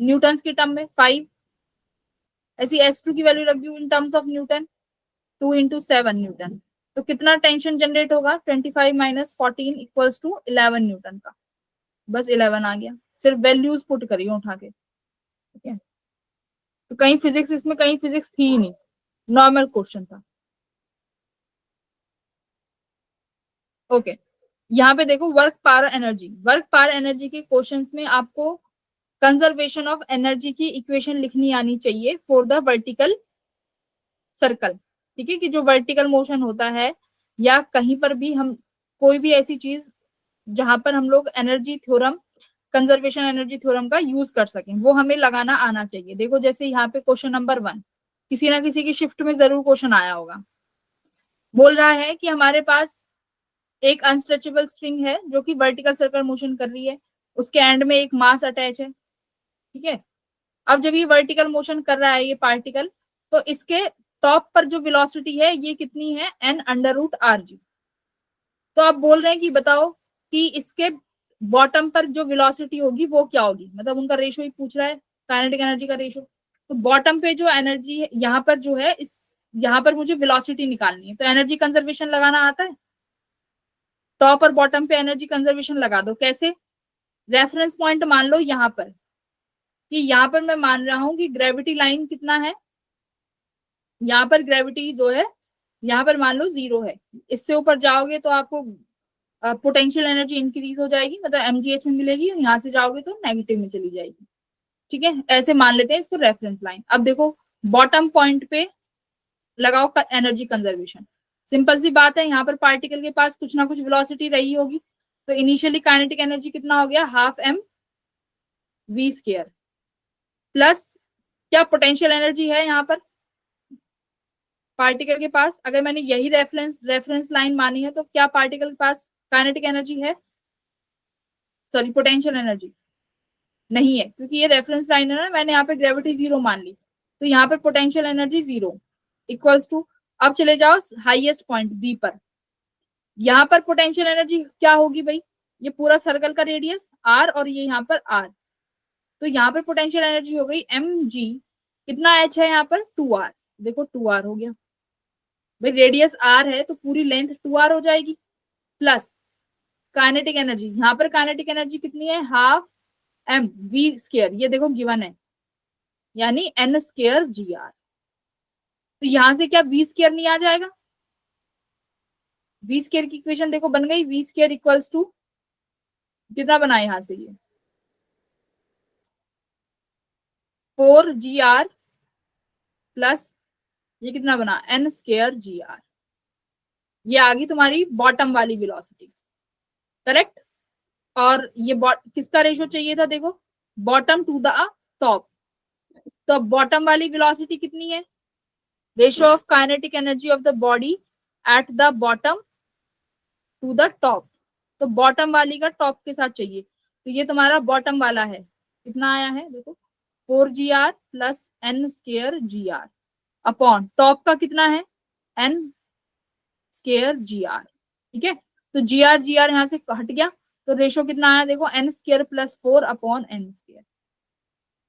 न्यूटन के टर्म में 5, ऐसी x2 की वैल्यू रख दूं इन terms of Newton 2 into 7 Newton. तो कितना टेंशन जनरेट होगा 25 माइनस 14 इक्वल्स टू 11 न्यूटन का। बस 11 आ गया, सिर्फ वैल्यूज पुट करिए उठा के। ठीक है, तो कहीं फिजिक्स, इसमें कहीं फिजिक्स थी ही नहीं, नॉर्मल क्वेश्चन था। ओके, यहाँ पे देखो work power energy, work power energy के क्वेश्चंस में आपको कंजर्वेशन ऑफ एनर्जी की इक्वेशन लिखनी आनी चाहिए फॉर द वर्टिकल सर्कल। ठीक है, कि जो वर्टिकल मोशन होता है या कहीं पर भी हम कोई भी ऐसी चीज जहां पर हम लोग energy theorem, conservation energy theorem का यूज कर सकें, वो हमें लगाना आना चाहिए। देखो जैसे यहाँ पे क्वेश्चन नंबर 1 किसी ना किसी की शिफ्ट में जरूर क्वेश्चन आया होगा, बोल रहा है कि हमारे पास एक अनस्ट्रेचेबल स्ट्रिंग है जो कि वर्टिकल सर्कल मोशन कर रही है, उसके एंड में एक मास अटैच है। ठीक है, अब जब ये वर्टिकल मोशन कर रहा है ये पार्टिकल, तो इसके टॉप पर जो वेलोसिटी है ये कितनी है n under root R G. तो आप बोल रहे हैं कि बताओ कि इसके बॉटम पर जो वेलोसिटी होगी वो क्या होगी, मतलब उनका रेशो ही पूछ रहा है, काइनेटिक एनर्जी का रेशो। तो बॉटम पे जो एनर्जी है यहाँ पर जो है, इस यहाँ पर मुझे वेलोसिटी निकालनी है, तो एनर्जी कंजर्वेशन लगाना आता है, टॉप और बॉटम पे एनर्जी कंजर्वेशन लगा दो। कैसे, रेफरेंस पॉइंट मान लो यहाँ पर, कि यहाँ पर मैं मान रहा हूं कि ग्रेविटी लाइन कितना है, यहाँ पर ग्रेविटी जो है यहाँ पर मान लो 0 है, इससे ऊपर जाओगे तो आपको पोटेंशियल एनर्जी इंक्रीज हो जाएगी, मतलब एमजीएच में मिलेगी, यहाँ से जाओगे तो नेगेटिव में चली जाएगी। ठीक है, ऐसे मान लेते हैं इसको रेफरेंस लाइन। अब देखो बॉटम पॉइंट पे लगाओ एनर्जी कंजर्वेशन, सिंपल सी बात है, यहाँ पर पार्टिकल के पास कुछ ना कुछ वेलोसिटी रही होगी, तो इनिशियली काइनेटिक एनर्जी कितना हो गया, half M V square, plus क्या पोटेंशियल एनर्जी है यहाँ पर पार्टिकल के पास, अगर मैंने यही रेफरेंस लाइन मानी है तो क्या पार्टिकल के पास काइनेटिक एनर्जी है, सॉरी पोटेंशियल एनर्जी नहीं है, क्योंकि ये रेफरेंस लाइन है ना, मैंने यहाँ पे ग्रेविटी 0 मान ली, तो यहाँ पर पोटेंशियल एनर्जी 0 इक्वल्स टू, अब चले जाओ हाईएस्ट पॉइंट बी पर, यहाँ पर पोटेंशियल एनर्जी क्या होगी भाई, ये पूरा सर्कल का रेडियस आर और ये यहाँ पर आर, तो यहाँ पर पोटेंशियल एनर्जी हो गई एम जी, कितना एच है यहाँ पर 2r, देखो 2r हो गया भाई, रेडियस r है तो पूरी लेंथ 2r हो जाएगी, प्लस काइनेटिक एनर्जी, यहाँ पर काइनेटिक एनर्जी कितनी है, हाफ एम वी स्क्वायर, ये देखो गिवन है, यानी n स्क्वायर जी आर, तो यहां से क्या वी स्क्वायर नहीं आ जाएगा, वी स्क्वायर की इक्वेशन देखो बन गई, वी स्क्वायर इक्वल्स टू कितना बना यहां से ये 4gr प्लस ये कितना बना n स्क्वायर जी आर, ये आ गई तुम्हारी बॉटम वाली वेलोसिटी, करेक्ट। और ये किसका रेशो चाहिए था, देखो बॉटम टू द टॉप, तो बॉटम वाली वेलोसिटी कितनी है, ratio of kinetic energy of the body at the bottom to the top, तो बॉटम वाली का टॉप के साथ चाहिए, तो ये तुम्हारा बॉटम वाला है, कितना आया है देखो 4gr plus n square G R upon top का कितना है n स्क्वायर जी आर, ठीक है, तो जी आर यहाँ से हट गया, तो रेशो कितना आया देखो n square plus 4 upon n square,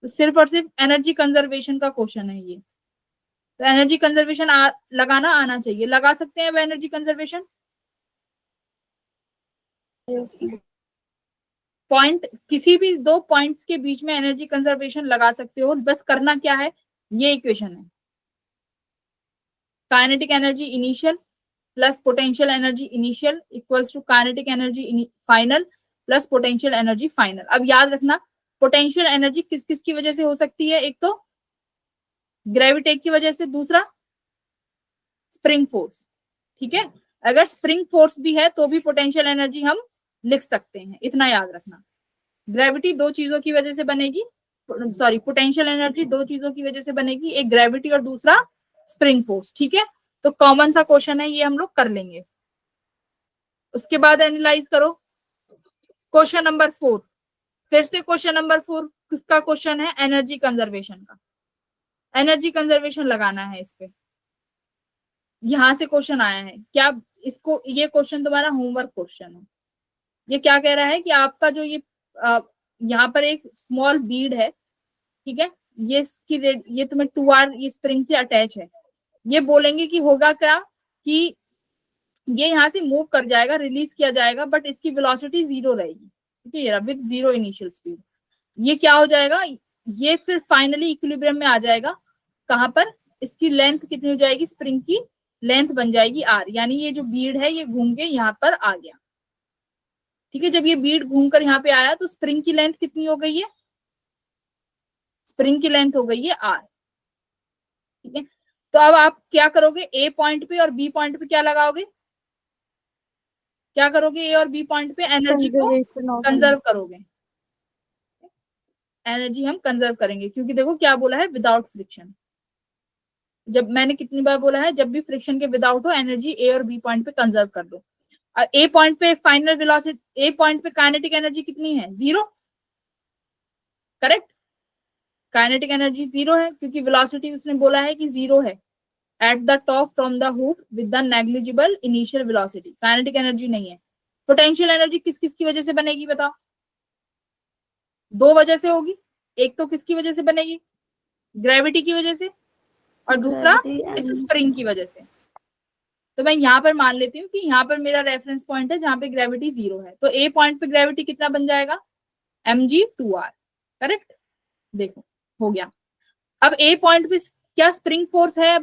तो सिर्फ और सिर्फ एनर्जी कंजर्वेशन का क्वेश्चन है ये, तो एनर्जी कंजर्वेशन लगाना आना चाहिए, लगा सकते हैं एनर्जी कंजर्वेशन, पॉइंट किसी भी दो पॉइंट्स के बीच में एनर्जी कंजर्वेशन लगा सकते हो, बस करना क्या है, ये इक्वेशन है, kinetic energy initial plus potential energy initial equals to kinetic energy final plus potential energy final. अब याद रखना पोटेंशियल एनर्जी किस किस की वजह से हो सकती है, एक तो ग्रेविटेट की वजह से, दूसरा स्प्रिंग फोर्स, ठीक है, अगर स्प्रिंग फोर्स भी है तो भी पोटेंशियल एनर्जी हम लिख सकते हैं, इतना याद रखना। ग्रेविटी दो चीजों की वजह से बनेगी, सॉरी पोटेंशियल एनर्जी दो चीजों की वजह से बनेगी, एक ग्रेविटी और दूसरा स्प्रिंग फोर्स, ठीक है, तो कॉमन सा क्वेश्चन है ये, हम लोग कर लेंगे। उसके बाद एनालाइज करो क्वेश्चन नंबर 4, फिर से क्वेश्चन नंबर 4 किसका क्वेश्चन है, एनर्जी कंजर्वेशन का, एनर्जी कंजर्वेशन लगाना है इस पे, यहां से क्वेश्चन आया है क्या, इसको ये क्वेश्चन तुम्हारा होमवर्क क्वेश्चन है, ये क्या कह रहा है कि आपका जो ये यहाँ पर एक स्मॉल बीड है, ठीक है, ये इसकी ये तुम्हें 2r ये स्प्रिंग से अटैच है, ये बोलेंगे कि होगा क्या कि ये यहाँ से मूव कर जाएगा, रिलीज किया जाएगा, बट इसकी वेलोसिटी 0 रहेगी, ठीक है, ये विद 0 इनिशियल स्पीड, ये क्या हो जाएगा, ये फिर फाइनली इक्विलिब्रियम में आ जाएगा, कहां पर, इसकी लेंथ कितनी हो जाएगी, स्प्रिंग की लेंथ बन जाएगी r, यानी ये जो बीड है ये घूम के यहाँ पर आ गया, ठीक है, जब ये बीड घूमकर यहाँ पे आया तो स्प्रिंग की लेंथ कितनी हो गई है, स्प्रिंग की लेंथ हो गई है r, ठीक है, तो अब आप क्या करोगे, ए पॉइंट पे और बी पॉइंट पे क्या लगाओगे, क्या करोगे, ए और बी पॉइंट पे एनर्जी को कंजर्व करोगे, एनर्जी हम कंजर्व करेंगे, क्योंकि देखो क्या बोला है, विदाउट फ्रिक्शन, जब मैंने कितनी बार बोला है, जब भी फ्रिक्शन के विदाउट हो एनर्जी ए और बी पॉइंट पे कंजर्व कर दो। ए पॉइंट पे फाइनल वेलोसिटी, ए पॉइंट पे काइनेटिक एनर्जी कितनी है, 0, करेक्ट, काइनेटिक एनर्जी 0 है, क्योंकि वेलोसिटी उसने बोला है कि 0 है, at the top from the hood with the negligible initial velocity, kinetic energy नहीं है। पोटेंशियल एनर्जी किस किस की वजह से बनेगी बताओ, दो वजह से होगी, एक तो किसकी वजह से बनेगी, ग्रेविटी की वजह से, और दूसरा इस स्प्रिंग की वजह से। तो मैं यहाँ पर मान लेती हूँ कि यहाँ पर मेरा रेफरेंस पॉइंट है जहां पे ग्रेविटी 0 है, तो ए पॉइंट पे ग्रेविटी कितना बन जाएगा, mg2r, करेक्ट, देखो हो गया। अब ए पॉइंट पे क्या स्प्रिंग फोर्स है,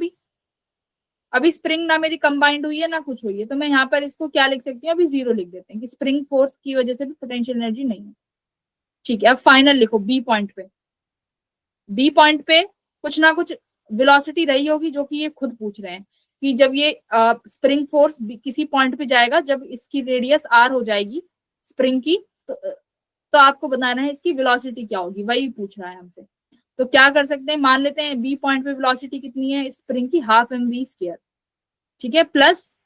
अभी स्प्रिंग ना मेरी कंबाइंड हुई है ना कुछ हुई है, तो मैं यहाँ पर इसको क्या लिख सकती हूँ, अभी 0 लिख देते हैं कि स्प्रिंग फोर्स की वजह से भी पोटेंशियल एनर्जी नहीं है, ठीक है। अब फाइनल लिखो बी पॉइंट पे, बी पॉइंट पे कुछ ना कुछ वेलोसिटी रही होगी, जो कि ये खुद पूछ रहे हैं कि जब ये स्प्रिंग फोर्स किसी पॉइंट पे जाएगा, जब इसकी रेडियस r हो जाएगी, स्प्रिंग की, तो आपको बताना है इसकी वेलोसिटी क्या होगी, वही पूछ रहा है हमसे। तो क्या कर सकते हैं, मान लेते हैं बी पॉइंट पे वेलोसिटी कितनी है स्प्रिंग की, हाफ mv², ठीक है, प्लस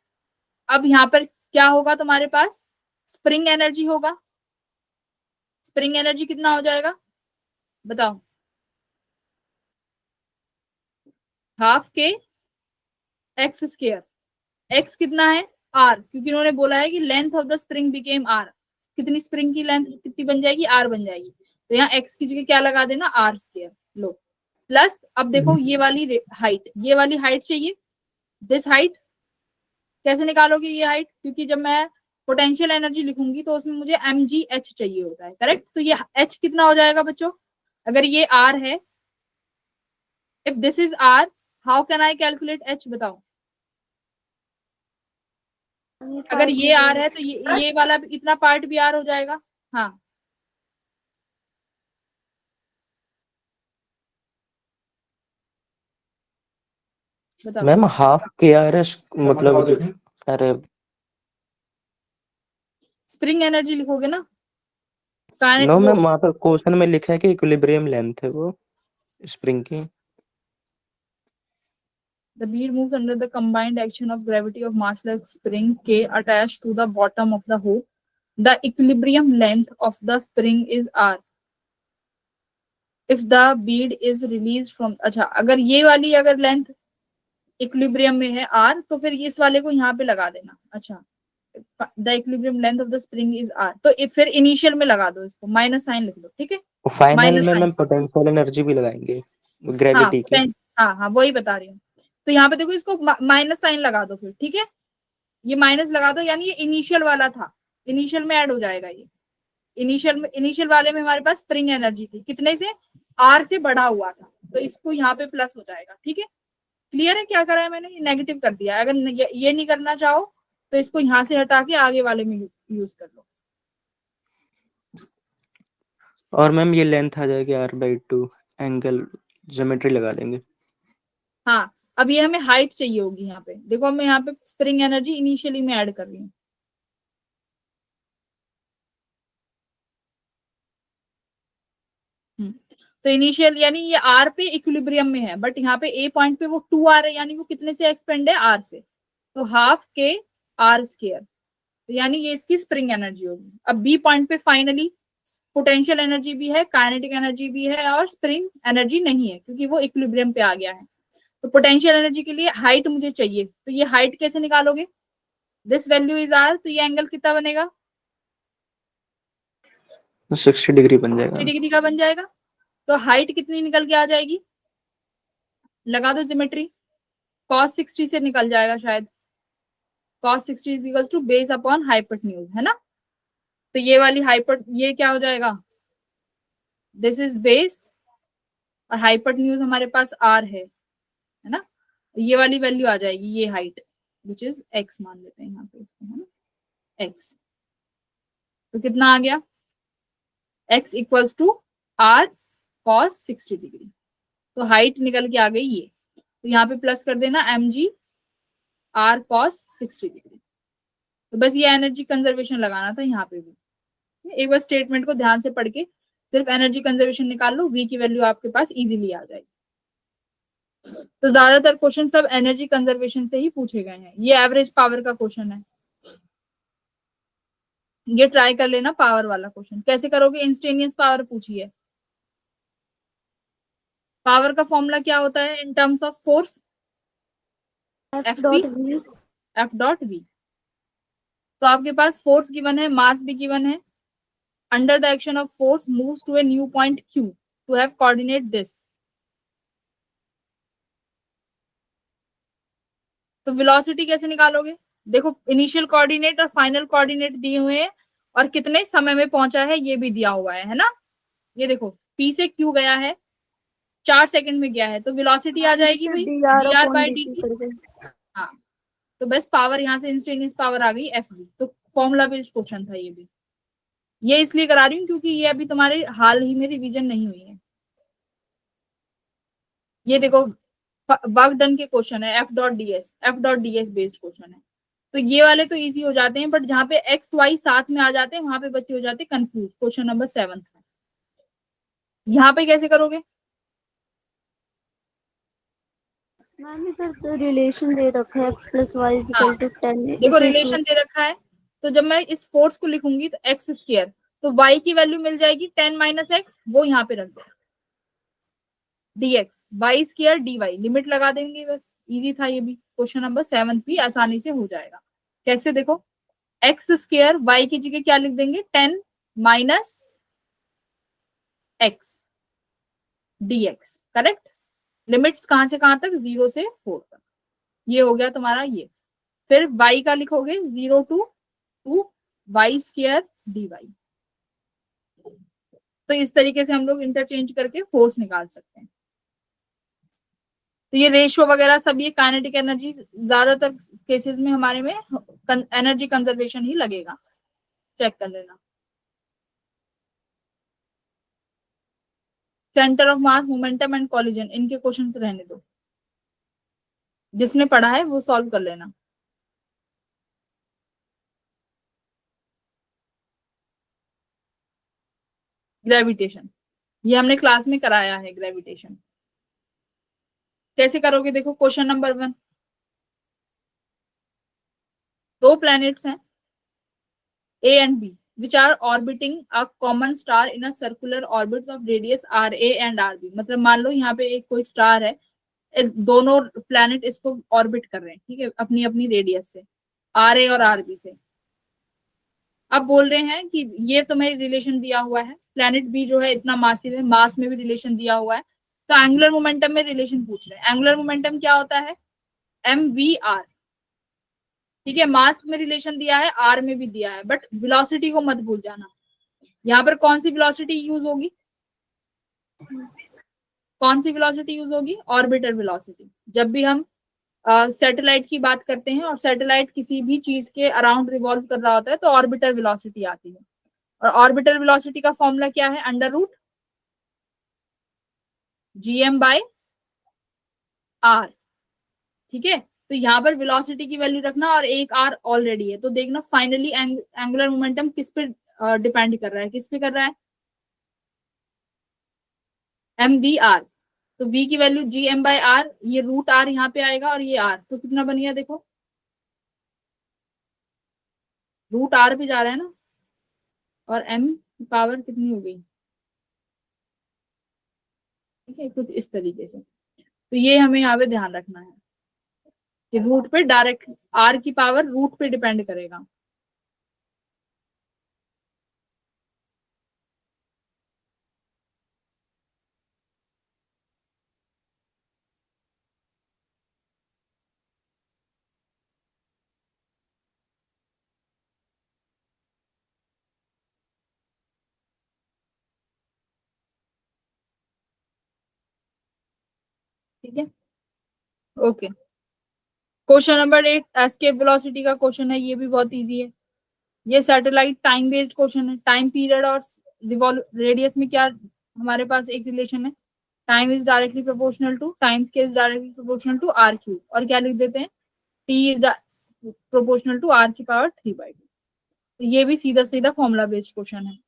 अब यहाँ पर क्या होगा तुम्हारे पास, स्प्रिंग एनर्जी होगा। स्प्रिंग एनर्जी कितना हो जाएगा बताओ, हाफ के x², x कितना है r, क्योंकि उन्होंने बोला है कि length of the spring became r, कितनी स्प्रिंग की लेंथ कितनी बन जाएगी, r बन जाएगी, तो यहाँ x की जगह क्या लगा देना, r², लो, प्लस अब देखो ये वाली हाइट, ये वाली हाइट चाहिए, दिस हाइट कैसे निकालोगे ये हाइट, क्योंकि जब मैं पोटेंशियल एनर्जी लिखूंगी तो उसमें मुझे mgh चाहिए होता है, करेक्ट, तो ये h कितना हो जाएगा बच्चों, अगर ये r है, if this is r, how can I calculate h बताओ, अगर ये r है तो ये वाला इतना पार्ट भी r हो जाएगा। हाँ बताओ, मैम हाफ के आर एस मतलब, अरे स्प्रिंग एनर्जी लिखोगे ना, नो वो मैम, वहाँ पर क्वेश्चन में लिखा है कि इक्विलिब्रियम लेंथ है वो स्प्रिंग की। the bead moves under the combined action of gravity of massless spring K attached to the bottom of the hoop. The equilibrium length of the spring is R. If the bead is released from, अच्छा अगर ये वाली अगर length equilibrium में है R, तो फिर इस वाले को यहाँ पे लगा देना, अच्छा the equilibrium length of the spring is R, तो फिर इनिशियल में लगा दो इसको, माइनस साइन लिख दो, ठीक है, फाइनल माइनस में साइन, मैम पोटेंशियल एनर्जी भी लगाएंगे हाँ ग्रेविटी की। हाँ हाँ वही बता रही हूँ, तो यहाँ पे देखो इसको माइनस साइन लगा दो फिर, ठीक है, ये माइनस लगा दो, यानी ये इनिशियल वाला था, इनिशियल में ऐड हो जाएगा ये, इनिशियल वाले में हमारे पास स्प्रिंग एनर्जी थी कितने से, आर से बढ़ा हुआ था, तो इसको यहाँ पे प्लस हो जाएगा, ठीक है, क्लियर है क्या करा है मैंने, ये नेगेटिव कर दिया, अगर ये नहीं करना चाहो तो इसको यहाँ से हटा के आगे वाले में यूज कर लो। और मैम ये लेंथ आ जाएगी r/2, एंगल ज्योमेट्री लगा देंगे। हाँ अब ये हमें हाइट चाहिए होगी, यहाँ पे देखो मैं यहाँ पे स्प्रिंग एनर्जी इनिशियली में ऐड कर रही हूँ, तो इनिशियल यानी ये आर पे इक्विलिब्रियम में है, बट यहाँ पे ए पॉइंट पे वो 2r है, यानी वो कितने से एक्सपेंड है, आर से, तो हाफ के r², तो यानी ये इसकी स्प्रिंग एनर्जी होगी। अब बी पॉइंट पे फाइनली पोटेंशियल एनर्जी भी है, काइनेटिक एनर्जी भी है, और स्प्रिंग एनर्जी नहीं है क्योंकि वो इक्विलिब्रियम पे आ गया है, तो पोटेंशियल एनर्जी के लिए हाइट मुझे चाहिए, तो ये हाइट कैसे निकालोगे, दिस वैल्यू इज r, तो ये एंगल कितना बनेगा, 60 डिग्री बन जाएगा। 60 डिग्री का बन जाएगा, तो हाइट कितनी निकल के आ जाएगी, लगा दो ज्योमेट्री, cos 60 से निकल जाएगा शायद, cos 60 is equal to base upon hypotenuse, है ना, तो ये वाली ये क्या हो जाएगा, दिस इज बेस और हाइपोटेन्यूज हमारे पास r है ना, ये वाली वैल्यू आ जाएगी, ये हाइट विच इज x मान लेते हैं यहाँ पे इसको, है ना x, तो कितना आ गया, x equals to r cos 60 degree, तो हाइट निकल के आ गई ये, तो यहाँ पे प्लस कर देना mg r cos 60 डिग्री, तो बस ये एनर्जी कंजर्वेशन लगाना था यहाँ पे भी, एक बार स्टेटमेंट को ध्यान से पढ़ के सिर्फ एनर्जी कंजर्वेशन निकाल लो, v की वैल्यू आपके पास इजीली आ जाएगी। तो ज्यादातर क्वेश्चन सब एनर्जी कंजर्वेशन से ही पूछे गए हैं, ये एवरेज पावर का क्वेश्चन है, ये ट्राई कर लेना पावर वाला क्वेश्चन, कैसे करोगे, इंस्टेंटेनियस पावर पूछी है, पावर का फॉर्मूला क्या होता है in terms of force, F dot V, तो आपके पास फोर्स गिवन है, मास भी गिवन है, under the action of force moves to a new point Q to have coordinate this, तो वेलोसिटी कैसे निकालोगे, देखो इनिशियल कोऑर्डिनेट और फाइनल कोऑर्डिनेट दिए हुए हैं और कितने समय में पहुंचा है ये भी दिया हुआ है ना, ये देखो P से Q गया है 4 सेकंड में गया है, तो वेलोसिटी आ जाएगी भाई dr/dt, हाँ, तो बस पावर यहाँ से इंस्टेंटेनियस पावर आ गई Fv, तो फॉर्मूला बेस्ड क्वेश्चन था ये भी, ये इसलिए करा रही हूँ क्योंकि ये अभी तुम्हारे हाल ही में रिवीजन नहीं हुई है, ये देखो वर्क डन के क्वेश्चन है, F.ds बेस्ड क्वेश्चन है, तो ये वाले तो इजी हो जाते हैं, बट जहाँ पे एक्स वाई साथ में आ जाते हैं वहां पे बच्चे हो जाते हैं कंफ्यूज। क्वेश्चन नंबर 7 है, यहाँ पे कैसे करोगे? मैम इधर तो रिलेशन दे रखा है x प्लस वाई इज हाँ, इक्वल टू 10, देखो इसे रिलेशन दे रखा है, तो जब मैं इस फोर्स को लिखूंगी तो एक्स स्क्वायर, तो y की वैल्यू मिल जाएगी 10 माइनस एक्स, वो यहाँ पे रख दो, dx Y square dy, limit लगा देंगे बस। इजी था ये भी, क्वेश्चन नंबर 7 भी आसानी से हो जाएगा। कैसे? देखो एक्स स्क्वायर वाई की जगह क्या लिख देंगे, 10 minus x dx, correct. Limits कहां से कहां तक, 0 से 4 तक। ये हो गया तुम्हारा ये। फिर y का लिखोगे 0 टू वाई स्क्वायर dy। तो इस तरीके से हम लोग इंटरचेंज करके फोर्स निकाल सकते हैं। तो ये रेशियो वगैरह सब, ये काइनेटिक एनर्जी, ज्यादातर केसेस में हमारे में एनर्जी कंजर्वेशन ही लगेगा, चेक कर लेना। Centre of mass, momentum and collision, इनके क्वेश्चंस रहने दो, जिसने पढ़ा है वो सॉल्व कर लेना। ग्रेविटेशन, ये हमने क्लास में कराया है ग्रेविटेशन। कैसे करोगे? देखो क्वेश्चन नंबर 1, दो प्लैनेट्स हैं A and B which are orbiting a common star in a circular orbits of radius RA and RB। मतलब मान लो यहाँ पे एक कोई स्टार है, दोनों प्लैनेट इसको ऑर्बिट कर रहे हैं, ठीक है, अपनी अपनी रेडियस से, RA और RB से। अब बोल रहे हैं कि ये तुम्हें रिलेशन दिया हुआ है, प्लैनेट बी जो है इतना मासिव है, मास में भी रिलेशन दिया हुआ है, तो एंगुलर मोमेंटम में रिलेशन पूछ रहे हैं। एंगुलर मोमेंटम क्या होता है, mvr, ठीक है, मास में रिलेशन दिया है, आर में भी दिया है, बट वेलोसिटी को मत भूल जाना। यहाँ पर कौन सी वेलोसिटी यूज होगी, कौन सी वेलोसिटी यूज होगी, ऑर्बिटर वेलोसिटी। जब भी हम सैटेलाइट की बात करते हैं और सैटेलाइट किसी भी चीज के अराउंड रिवॉल्व कर रहा होता है तो ऑर्बिटर वेलोसिटी आती है। और ऑर्बिटर वेलोसिटी का फॉर्मूला क्या है, under root gm by r, ठीक है। तो यहाँ पर वेलोसिटी की वैल्यू रखना, और एक r ऑलरेडी है, तो देखना फाइनली एंगुलर मोमेंटम किस पे डिपेंड कर रहा है, किस पे कर रहा है, mvr। तो v की वैल्यू gm बाय r, ये रूट r यहाँ पे आएगा और ये r, तो कितना बन गया देखो, रूट r पे जा रहा है ना, और m की पावर कितनी हो गई, ठीक है, कुछ इस तरीके से। तो ये हमें यहाँ पे ध्यान रखना है कि रूट पे डायरेक्ट r की पावर रूट पे डिपेंड करेगा। ठीक है, okay. Question number 8 escape velocity का क्वेश्चन है, ये भी बहुत इजी है। ये सैटेलाइट टाइम बेस्ड क्वेश्चन है। टाइम पीरियड और रेडियस में क्या हमारे पास एक रिलेशन है, time is directly proportional to, time scale is directly proportional to R cube, और क्या लिख देते हैं, T is proportional to R की पावर 3/2। तो ये भी सीधा सीधा फॉर्मूला बेस्ड क्वेश्चन है।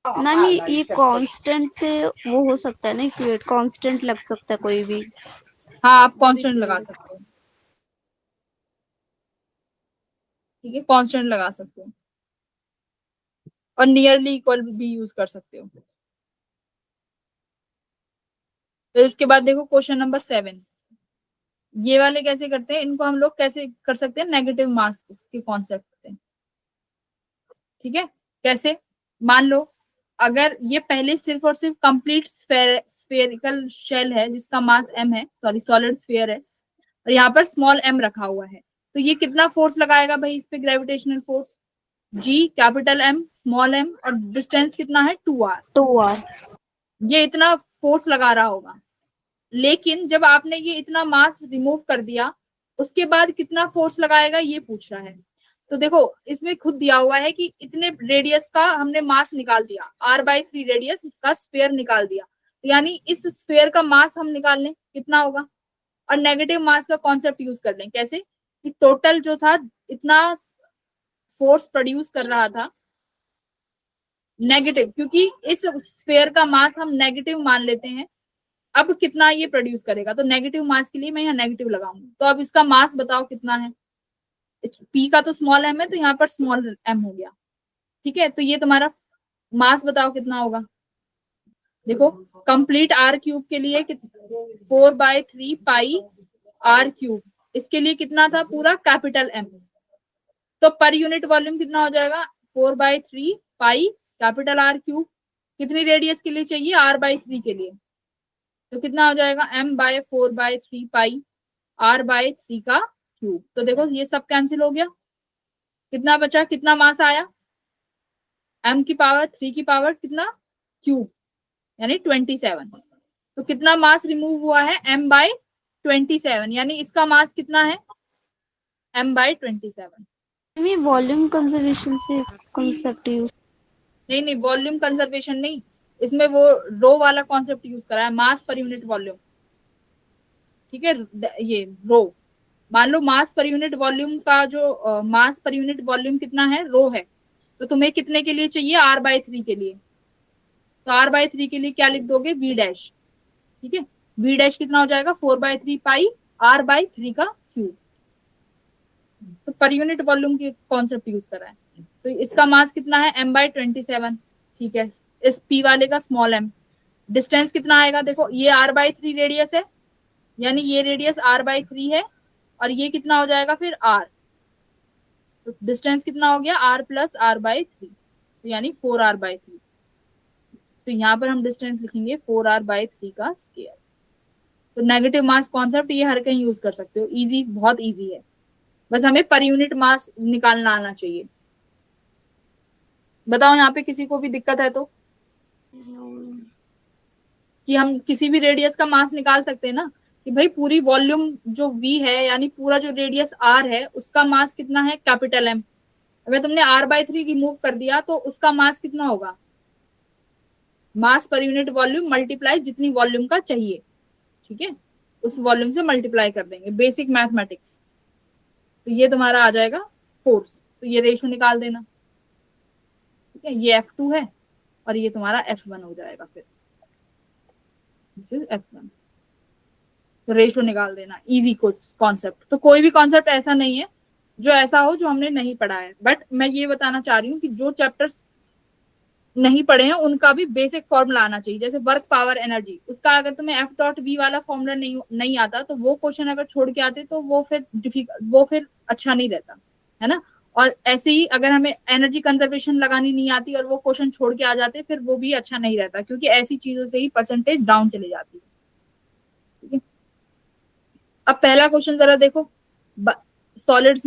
मैम ये कांस्टेंट से वो हो सकता है ना, इक्वेट कांस्टेंट लग सकता है कोई भी। हाँ, आप कांस्टेंट लगा सकते हो, ठीक है, कांस्टेंट लगा सकते हो, और नियरली इक्वल भी यूज कर सकते हो। फिर उसके बाद देखो क्वेश्चन नंबर 7, ये वाले कैसे करते हैं, इनको हम लोग कैसे कर सकते हैं, नेगेटिव मास के कॉन्सेप्ट से, ठीक है। कैसे, मान लो अगर ये पहले सिर्फ और सिर्फ कंप्लीट स्फेरिकल शेल है जिसका मास m है, सॉरी सॉलिड स्फीयर है, और यहाँ पर स्मॉल m रखा हुआ है, तो ये कितना फोर्स लगाएगा भाई इस पे, gravitational force g capital M small m, और डिस्टेंस कितना है 2r, 2r। ये इतना फोर्स लगा रहा होगा। लेकिन जब आपने ये इतना मास रिमूव कर दिया, उसके बाद कितना फोर्स लगाएगा ये पूछ रहा है। तो देखो इसमें खुद दिया हुआ है कि इतने रेडियस का हमने मास निकाल दिया, r/3 रेडियस का स्फीयर निकाल दिया, तो यानी इस स्फीयर का मास हम निकाल लें कितना होगा, और नेगेटिव मास का कॉन्सेप्ट यूज कर लें। कैसे, कि टोटल जो था इतना फोर्स प्रोड्यूस कर रहा था नेगेटिव, क्योंकि इस स्फीयर का मास हम नेगेटिव मान लेते हैं। अब कितना ये प्रोड्यूस करेगा, तो नेगेटिव मास के लिए मैं यहाँ नेगेटिव लगाऊंगी। तो अब इसका मास बताओ कितना है। पी का तो स्मॉल एम है, तो यहाँ पर स्मॉल एम हो गया। ठीक है, तो ये तुम्हारा मास बताओ कितना होगा। देखो कंप्लीट आर क्यूब के लिए 4/3 पाई आर क्यूब, इसके लिए कितना था पूरा कैपिटल एम। तो पर यूनिट वॉल्यूम कितना हो जाएगा 4/3 पाई कैपिटल आर क्यूब। कितनी रेडियस के लिए चाहिए, r/3 के लिए, तो कितना हो जाएगा m/4/3 पाई r/3 का क्यूब। तो देखो ये सब कैंसिल हो गया, कितना बचा, कितना मास आया, m की पावर 3 की पावर कितना क्यूब, यानी 27। तो कितना मास रिमूव हुआ है m/27, यानी इसका मास कितना है m/27। मैं वॉल्यूम कंजर्वेशन से कॉन्सेप्ट यूज नहीं वॉल्यूम कंजर्वेशन नहीं, इसमें वो रो वाला कॉन्सेप्ट यूज करा है, मास पर यूनिट वॉल्यूम। ठीक है, ये रो, मान लो मास पर यूनिट वॉल्यूम का जो मास पर यूनिट वॉल्यूम कितना है, रो है, तो तुम्हें कितने के लिए चाहिए, r/3 के लिए। तो r/3 के लिए क्या लिख दोगे, v डैश। ठीक है, v डैश कितना हो जाएगा 4/3 पाई r/3 का क्यूब। तो पर यूनिट वॉल्यूम की कॉन्सेप्ट यूज करा है। तो इसका मास कितना है m/27। ठीक है, इस p वाले का स्मॉल m। डिस्टेंस कितना आएगा, देखो ये r/3 रेडियस है, यानी ये रेडियस r/3 है, और ये कितना हो जाएगा फिर r। तो डिस्टेंस कितना हो गया r + r/3, तो यानी 4r/3। तो यहाँ पर हम डिस्टेंस लिखेंगे 4r/3 का स्क्वायर। तो नेगेटिव मास कॉन्सेप्ट ये हर कहीं यूज कर सकते हो, इजी, बहुत इजी है, बस हमें पर यूनिट मास निकालना आना चाहिए। बताओ यहाँ पे किसी को भी दिक्कत है तो, कि हम किसी भी रेडियस का मास निकाल सकते हैं ना, कि भाई पूरी वॉल्यूम जो v है, यानी पूरा जो रेडियस r है, उसका मास कितना है कैपिटल M। अगर तुमने r/3 रिमूव कर दिया तो उसका मास कितना होगा, मास पर यूनिट वॉल्यूम मल्टीप्लाई जितनी वॉल्यूम का चाहिए। ठीक है, उस वॉल्यूम से मल्टीप्लाई कर देंगे, बेसिक मैथमेटिक्स। तो ये तुम्हारा आ जाएगा फोर्स, तो ये रेशो निकाल देना। ठीक है, ये F2 है और ये तुम्हारा F1 हो जाएगा, फिर दिस इज F1। तो रेशो निकाल देना, इजी कॉन्सेप्ट। तो कोई भी कॉन्सेप्ट ऐसा नहीं है जो ऐसा हो जो हमने नहीं पढ़ा है, बट मैं ये बताना चाह रही हूँ कि जो चैप्टर्स नहीं पढ़े हैं उनका भी बेसिक फॉर्मूला आना चाहिए। जैसे वर्क पावर एनर्जी, उसका अगर तुम्हें F.V वाला फॉर्मूला नहीं आता, तो वो क्वेश्चन अगर छोड़ के आते तो वो फिर अच्छा नहीं रहता है ना। और ऐसे ही अगर हमें एनर्जी कंजर्वेशन लगानी नहीं आती और वो क्वेश्चन छोड़ के आ जाते, फिर वो भी अच्छा नहीं रहता, क्योंकि ऐसी चीजों से ही परसेंटेज डाउन चली जाती है। ठीक है, अब पहला क्वेश्चन जरा देखो, सॉलिड्स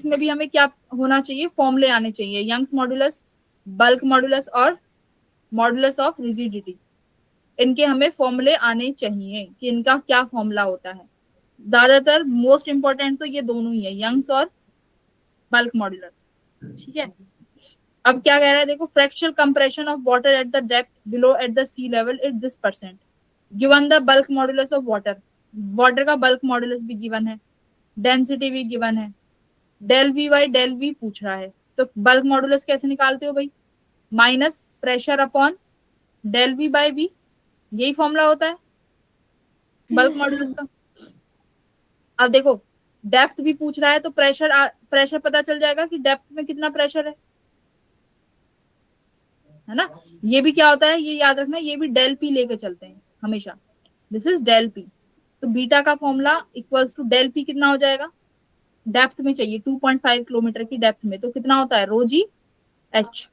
में भी हमें क्या होना चाहिए, फॉर्मूले आने चाहिए, यंग्स मॉडुलस, बल्क मॉडुलस और मॉडुलस ऑफ रिजिडिटी। इनके हमें फॉर्मूले आने चाहिए कि इनका क्या फॉर्मूला होता है। ज्यादातर मोस्ट इंपॉर्टेंट तो ये दोनों ही है, यंग्स और बल्क मॉडुलस। ठीक है, अब क्या कह रहा है देखो, fractional compression of water at the depth below at the sea level is this %। Given the bulk modulus of water का बल्क मॉडुलस भी गिवन है, डेंसिटी भी गिवन है, डेल V/डेल V पूछ रहा है। तो बल्क मॉडुलस कैसे निकालते हो भाई, minus pressure upon del V/V, यही फॉर्मूला होता है बल्क मॉडुलस का। अब देखो डेप्थ भी पूछ रहा है, तो प्रेशर पता चल जाएगा कि डेप्थ में कितना प्रेशर है ना। ये भी क्या होता है, ये याद रखना, ये भी डेल P लेके चलते हैं हमेशा, दिस इज डेल P। तो बीटा का formula equals to del P कितना हो जाएगा, डेप्थ में चाहिए 2.5 किलोमीटर की डेप्थ में, तो कितना होता है ρg/h,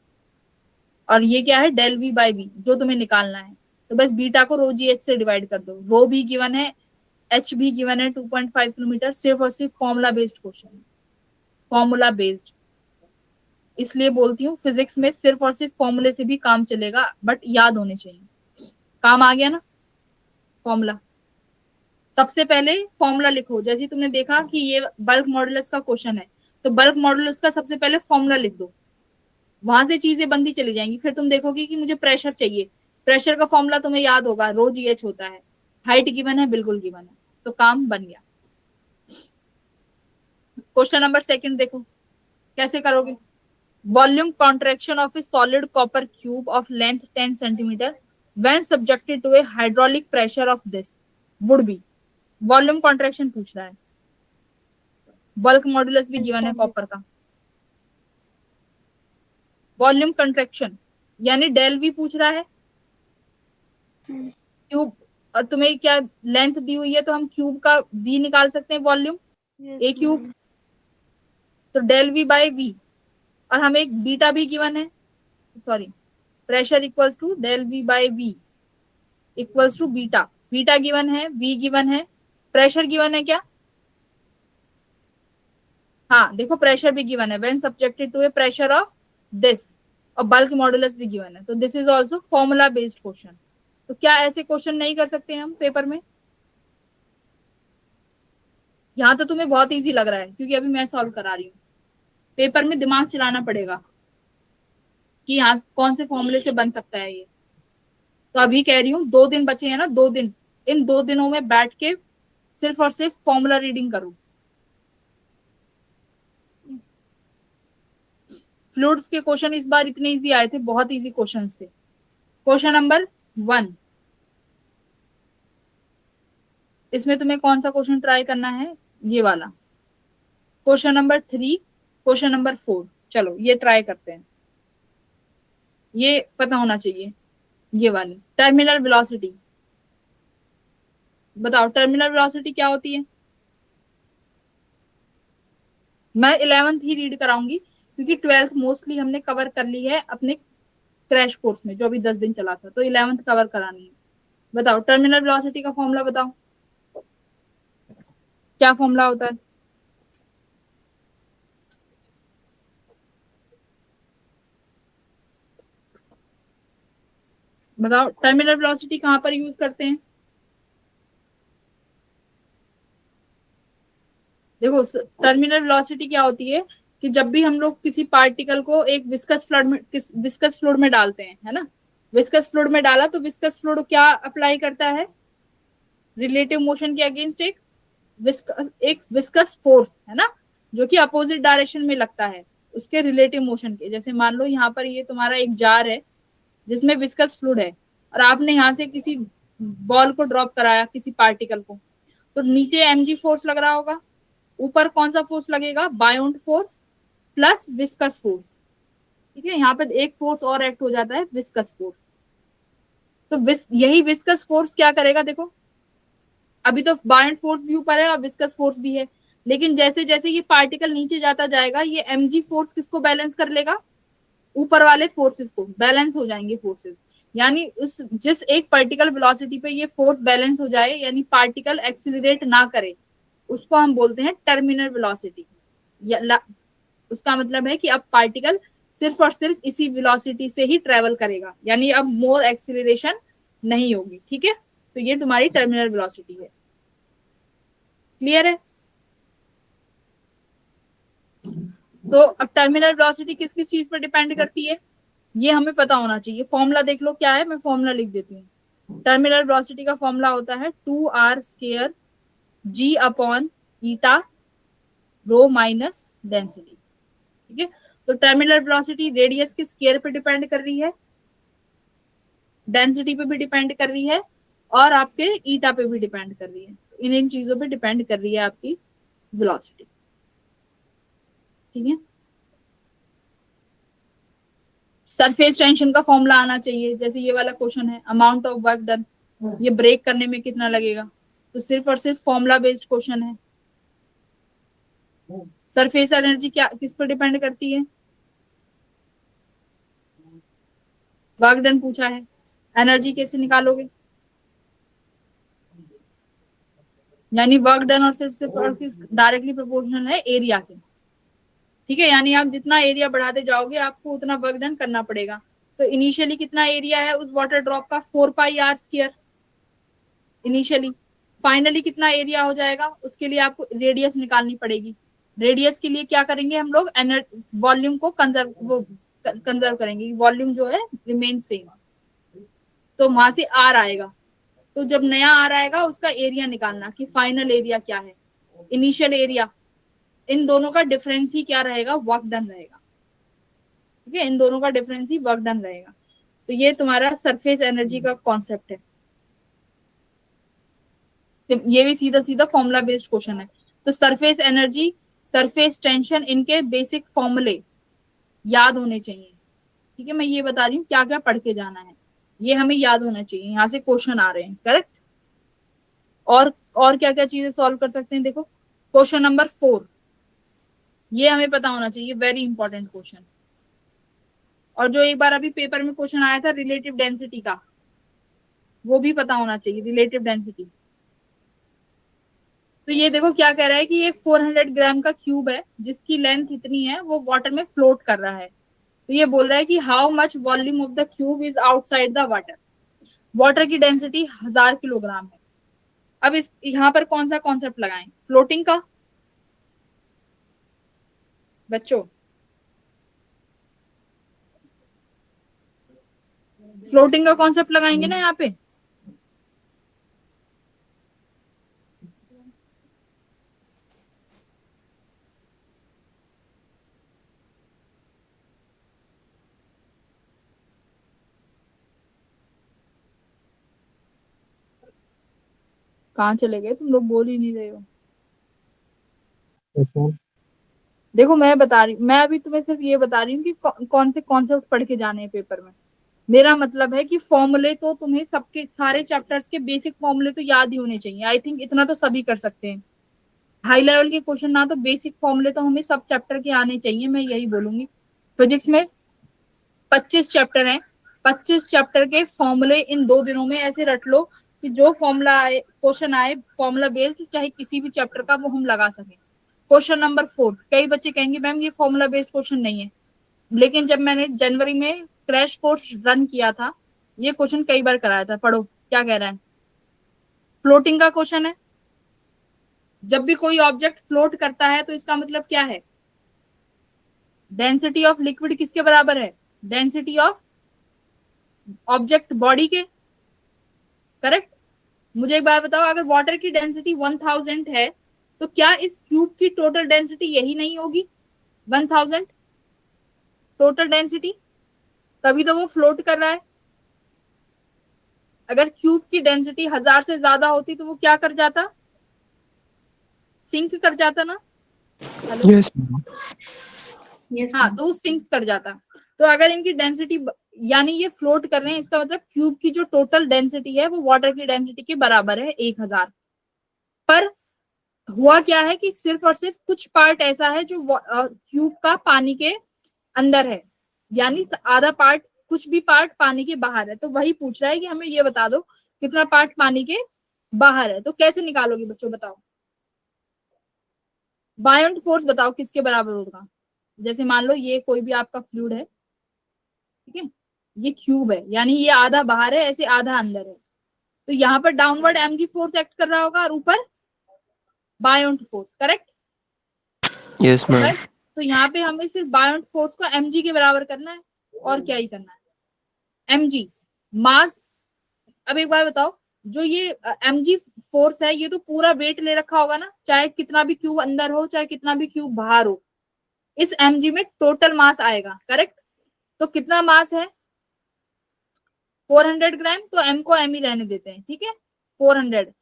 और ये क्या है डेल V/V जो तुम्हें निकालना है। तो बस बीटा को ρg/h से डिवाइड कर दो, रो भी गिवन है, h भी गिवन है 2.5 किलोमीटर। सिर्फ और सिर्फ formula based question, formula based, इसलिए बोलती हूँ फिजिक्स में सिर्फ और सिर्फ फॉर्मूले से भी काम चलेगा, बट याद होने चाहिए। काम आ गया ना फॉर्मूला। सबसे पहले फॉर्मूला लिखो, जैसे तुमने देखा कि ये बल्क मॉडुलस का क्वेश्चन है, तो बल्क मॉडुलस का सबसे पहले फॉर्मूला लिख दो, वहां से चीजें बनती चली जाएंगी। फिर तुम देखोगे कि मुझे प्रेशर चाहिए, प्रेशर का फॉर्मूला तुम्हें याद होगा, ρg/h होता है, हाइट गिवन है, बिल्कुल गिवन है, तो काम बन गया। क्वेश्चन नंबर सेकंड देखो कैसे करोगे। Volume contraction of a solid copper cube of length 10 centimetre when subjected to a hydraulic pressure of this would be. Volume contraction पूछ रहा है, बल्क मॉडुलस भी गिवन है कॉपर का। वॉल्यूम कंट्रैक्शन यानी डेल वी पूछ रहा है, क्यूब, और तुम्हें क्या लेंथ दी हुई है तो हम क्यूब का वी निकाल सकते हैं वॉल्यूम, ए क्यूब, तो डेल वी बाय वी, और हमें एक बीटा भी गिवन है, sorry pressure equals to del V by V equals to beta, beta given है, वी गिवन है, प्रेशर गिवन है क्या, हाँ देखो प्रेशर भी गिवन है when subjected to a pressure of this, और बल्क मॉडुलस भी गिवन है, तो this is also formula based question. तो क्या ऐसे क्वेश्चन नहीं कर सकते हम पेपर में? यहाँ तो तुम्हें बहुत इजी लग रहा है क्योंकि अभी मैं सॉल्व करा रही हूँ, पेपर में दिमाग चलाना पड़ेगा कि यहाँ कौन से फॉर्मूले से बन सकता है ये। तो अभी कह रही हूँ 2 दिन बचे हैं ना, 2 दिन, इन 2 दिनों में बैठ के सिर्फ और सिर्फ फॉर्मूला रीडिंग करो। फ्लूइड्स के क्वेश्चन इस बार इतने इजी आए थे, बहुत इजी क्वेश्चंस थे। क्वेश्चन नंबर 1, इसमें तुम्हें कौन सा क्वेश्चन ट्राई करना है, ये वाला। क्वेश्चन नंबर 3, क्वेश्चन नंबर 4, चलो ये ट्राई करते हैं, ये पता होना चाहिए। ये वाली टर्मिनल वेलोसिटी, बताओ टर्मिनल वेलोसिटी क्या होती है? मैं 11th ही रीड कराऊंगी क्योंकि 12th मोस्टली हमने कवर कर ली है अपने क्रैश कोर्स में जो अभी 10 दिन चला था, तो 11th कवर करानी है। बताओ टर्मिनल वेलोसिटी का फॉर्मूला बताओ, क्या फॉर्मूला होता है? बताओ टर्मिनल वेलोसिटी कहां पर यूज करते हैं? देखो टर्मिनल वेलोसिटी क्या होती है कि जब भी हम लोग किसी पार्टिकल को एक विस्कस फ्लूइड में डालते हैं, है ना, विस्कस फ्लूइड में डाला तो विस्कस फ्लूइड क्या अप्लाई करता है? रिलेटिव मोशन के अगेंस्ट एक विस्कस फोर्स, है ना, जो कि अपोजिट डायरेक्शन में लगता है उसके रिलेटिव मोशन के। जैसे मान लो यहाँ पर ये तुम्हारा एक जार है जिसमें विस्कस फ्लूइड है और आपने यहाँ से किसी बॉल को ड्रॉप कराया, किसी पार्टिकल को, तो नीचे mg फोर्स लग रहा होगा, ऊपर कौन सा फोर्स लगेगा? Beyond force plus viscous force. ठीक है, यहाँ पे एक फोर्स और एक्ट हो जाता है, विस्कस फोर्स। तो यही विस्कस फोर्स क्या करेगा? देखो अभी तो बायोंड फोर्स भी ऊपर है और विस्कस फोर्स भी है, लेकिन जैसे जैसे ये पार्टिकल नीचे जाता जाएगा ये mg फोर्स किसको बैलेंस कर लेगा? ऊपर वाले फोर्सेस को, बैलेंस हो जाएंगे फोर्सेस। यानी उस जिस एक पर्टिकुलर वेलोसिटी पे ये फोर्स बैलेंस हो जाए, यानी पार्टिकल एक्सीलरेट ना करे, उसको हम बोलते हैं टर्मिनल वेलोसिटी। उसका मतलब है कि अब पार्टिकल सिर्फ और सिर्फ इसी वेलोसिटी से ही ट्रेवल करेगा, यानी अब मोर एक्सीलरेशन नहीं होगी। ठीक है, तो ये तुम्हारी टर्मिनल वेलोसिटी है। क्लियर है? तो अब टर्मिनल वेलोसिटी किस किस चीज पर डिपेंड करती है ये हमें पता होना चाहिए। फॉर्मूला देख लो क्या है, मैं फॉर्मूला लिख देती हूँ। टर्मिनल वेलोसिटी का फॉर्मूला होता है 2r² g अपॉन ईटा रो माइनस डेंसिटी। ठीक है, तो टर्मिनल वेलोसिटी रेडियस के स्क्वायर पे डिपेंड कर रही है, डेंसिटी पे भी डिपेंड कर रही है, और आपके ईटा पे भी डिपेंड कर रही है। इन चीजों पे डिपेंड कर रही है आपकी वेलोसिटी। ठीक है, सरफेस टेंशन का फॉर्मूला आना चाहिए। जैसे ये वाला क्वेश्चन है, अमाउंट ऑफ वर्क डन, ये ब्रेक करने में कितना लगेगा, तो सिर्फ और सिर्फ फॉर्मूला बेस्ड क्वेश्चन है। सरफेस एनर्जी क्या किस पर डिपेंड करती है? वर्क डन पूछा है, एनर्जी कैसे निकालोगे? यानी वर्क डन और सिर्फ और किस डायरेक्टली प्रोपोर्शनल है एरिया के। ठीक है, यानी आप जितना एरिया बढ़ाते जाओगे आपको उतना वर्क डन करना पड़ेगा। तो इनिशियली कितना एरिया है उस वाटर ड्रॉप का? 4πr² initially. फाइनली कितना एरिया हो जाएगा उसके लिए आपको रेडियस निकालनी पड़ेगी। रेडियस के लिए क्या करेंगे हम लोग? वॉल्यूम को कंजर्व करेंगे, वॉल्यूम जो है रिमेन सेम, तो वहां से आर आएगा। तो जब नया आर आएगा उसका एरिया निकालना कि फाइनल एरिया क्या है। इनिशियल एरिया इन दोनों का डिफरेंस ही क्या रहेगा, वर्क डन रहेगा। ठीक है, इन दोनों का डिफरेंस ही वर्क डन रहेगा। तो ये तुम्हारा सरफेस एनर्जी का कॉन्सेप्ट है। तो ये भी सीधा सीधा फॉर्मूला बेस्ड क्वेश्चन है। तो सरफेस एनर्जी, सरफेस टेंशन, इनके बेसिक फॉर्मूले याद होने चाहिए। ठीक है, मैं ये बता रही हूँ क्या क्या पढ़ के जाना है, ये हमें याद होना चाहिए, यहाँ से क्वेश्चन आ रहे हैं। करेक्ट। और क्या क्या चीजें सॉल्व कर सकते हैं, देखो क्वेश्चन नंबर 4, ये हमें पता होना चाहिए, वेरी इंपॉर्टेंट क्वेश्चन। और जो एक बार अभी पेपर में क्वेश्चन आया था रिलेटिव डेंसिटी का, वो भी पता होना चाहिए, रिलेटिव डेंसिटी। तो ये देखो क्या कह रहा है कि ये 400 ग्राम का क्यूब है जिसकी लेंथ इतनी है, वो वाटर में फ्लोट कर रहा है। तो ये बोल रहा है कि how much volume of the cube is outside the water. Water की डेंसिटी 1000 किलोग्राम है। अब इस यहाँ पर कौन सा कॉन्सेप्ट लगाएं, फ्लोटिंग का बच्चों, फ्लोटिंग का कॉन्सेप्ट लगाएंगे ना यहाँ पे। कहाँ चले गए तुम लोग, बोल ही नहीं रहे हो। देखो मैं बता रही, मैं अभी तुम्हें सिर्फ ये बता रही हूँ कि कौन से कॉन्सेप्ट पढ़ के जाने हैं पेपर में। मेरा मतलब है कि फॉर्मूले तो तुम्हें सबके सारे चैप्टर्स के बेसिक फॉर्मूले तो याद ही होने चाहिए। आई थिंक इतना तो सभी कर सकते हैं। हाई लेवल के क्वेश्चन ना, तो बेसिक फॉर्मूले तो हमें सब चैप्टर के आने चाहिए, मैं यही बोलूंगी। फिजिक्स में 25 चैप्टर हैं, 25 चैप्टर के फॉर्मूले इन 2 दिनों में ऐसे रट लो कि जो फॉर्मूला आए, क्वेश्चन आए फॉर्मूला बेस्ड, चाहे किसी भी चैप्टर का, वो हम लगा सकें। क्वेश्चन नंबर 4, कई बच्चे कहेंगे मैम ये फॉर्मूला बेस्ड क्वेश्चन नहीं है, लेकिन जब मैंने जनवरी में क्रैश कोर्स रन किया था, ये क्वेश्चन कई बार कराया था। पढ़ो क्या कह रहा है। फ्लोटिंग का क्वेश्चन है। जब भी कोई ऑब्जेक्ट फ्लोट करता है तो इसका मतलब क्या है, डेंसिटी ऑफ लिक्विड किसके बराबर है, डेंसिटी ऑफ ऑब्जेक्ट बॉडी के। करेक्ट। मुझे एक बात बताओ, अगर वाटर की डेंसिटी 1000 है तो क्या इस क्यूब की टोटल डेंसिटी यही नहीं होगी 1000 टोटल डेंसिटी, तभी तो वो फ्लोट कर रहा है। अगर क्यूब की डेंसिटी 1000 से ज्यादा होती तो वो क्या कर जाता, सिंक कर जाता ना। Hello, Yes, ma'am. हाँ, तो वो सिंक कर जाता। तो अगर इनकी डेंसिटी, यानी ये फ्लोट कर रहे हैं, इसका मतलब क्यूब की जो टोटल डेंसिटी है वो वाटर की डेंसिटी के बराबर है 1000। पर हुआ क्या है कि सिर्फ और सिर्फ कुछ पार्ट ऐसा है जो क्यूब का पानी के अंदर है, यानी आधा पार्ट, कुछ भी पार्ट पानी के बाहर है। तो वही पूछ रहा है कि हमें ये बता दो कितना पार्ट पानी के बाहर है। तो कैसे निकालोगे बच्चों, बताओ। बायोंट फोर्स बताओ किसके बराबर होगा। जैसे मान लो ये कोई भी आपका फ्लूइड है, ठीक है, ये क्यूब है, यानी ये आधा बाहर है, ऐसे आधा अंदर है। तो यहाँ पर डाउनवर्ड mg फोर्स एक्ट कर रहा होगा और ऊपर बायोंट फोर्स। करेक्ट। Yes, ma'am. तो यहाँ पे हमें सिर्फ बायोंट फोर्स को mg के बराबर करना है, और क्या ही करना है। mg मास। अब एक बार बताओ, जो ये mg फोर्स है, ये तो पूरा वेट ले रखा होगा ना, चाहे कितना भी क्यूब अंदर हो, चाहे कितना भी क्यूब बाहर हो, इस mg में टोटल मास आएगा। करेक्ट। तो कितना मास है, 400 ग्राम। तो m को m ही रहने देते हैं, ठीक है, 400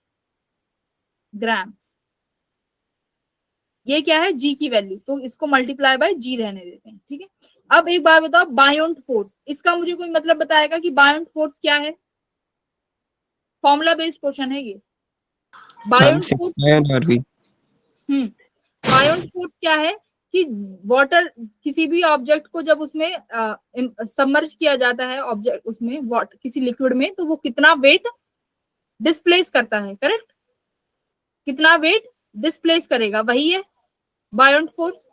ग्राम। ये क्या है, g की वैल्यू, तो इसको मल्टीप्लाई बाय g रहने देते हैं, ठीक है। अब एक बार बताओ, बायोंट फोर्स, इसका मुझे कोई मतलब बताएगा कि बायोंट फोर्स क्या है। फॉर्मूला बेस्ड क्वेश्चन है ये। बायोंट फोर्स, बायोंट फोर्स क्या है कि वाटर, किसी भी ऑब्जेक्ट को जब उसमें सबमर्ज किया जाता है, ऑब्जेक्ट उसमें किसी लिक्विड में, तो वो कितना वेट डिस्प्लेस करता है। करेक्ट। कितना वेट डिस्प्लेस करेगा, वही है बायोंट फोर्स।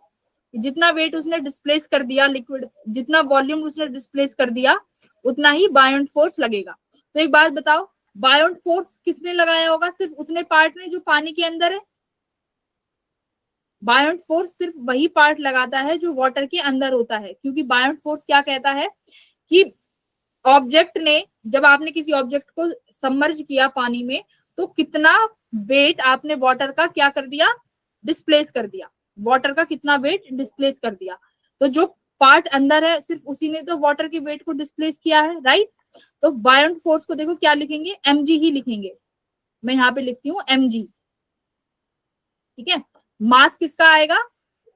जितना वेट उसने डिस्प्लेस कर दिया लिक्विड, जितना वॉल्यूम उसने डिस्प्लेस कर दिया, उतना ही बायोंट फोर्स लगेगा। तो एक बात बताओ, बायोंट फोर्स किसने लगाया होगा, सिर्फ उतने पार्ट ने जो पानी के अंदर है। बायोंट फोर्स सिर्फ वही पार्ट लगाता है जो वाटर के अंदर होता है, क्योंकि बायोंट फोर्स क्या कहता है कि ऑब्जेक्ट ने, जब आपने किसी ऑब्जेक्ट को सबमर्ज किया पानी में, तो कितना वेट आपने वाटर का क्या कर दिया, डिस्प्लेस कर दिया। वाटर का कितना वेट डिस्प्लेस कर दिया। तो जो पार्ट अंदर है सिर्फ उसी ने तो वाटर के वेट को डिस्प्लेस किया है, राइट। तो बायोंट फोर्स को देखो क्या लिखेंगे, mg ही लिखेंगे। मैं यहाँ पे लिखती हूँ mg, ठीक है। मास किसका आएगा,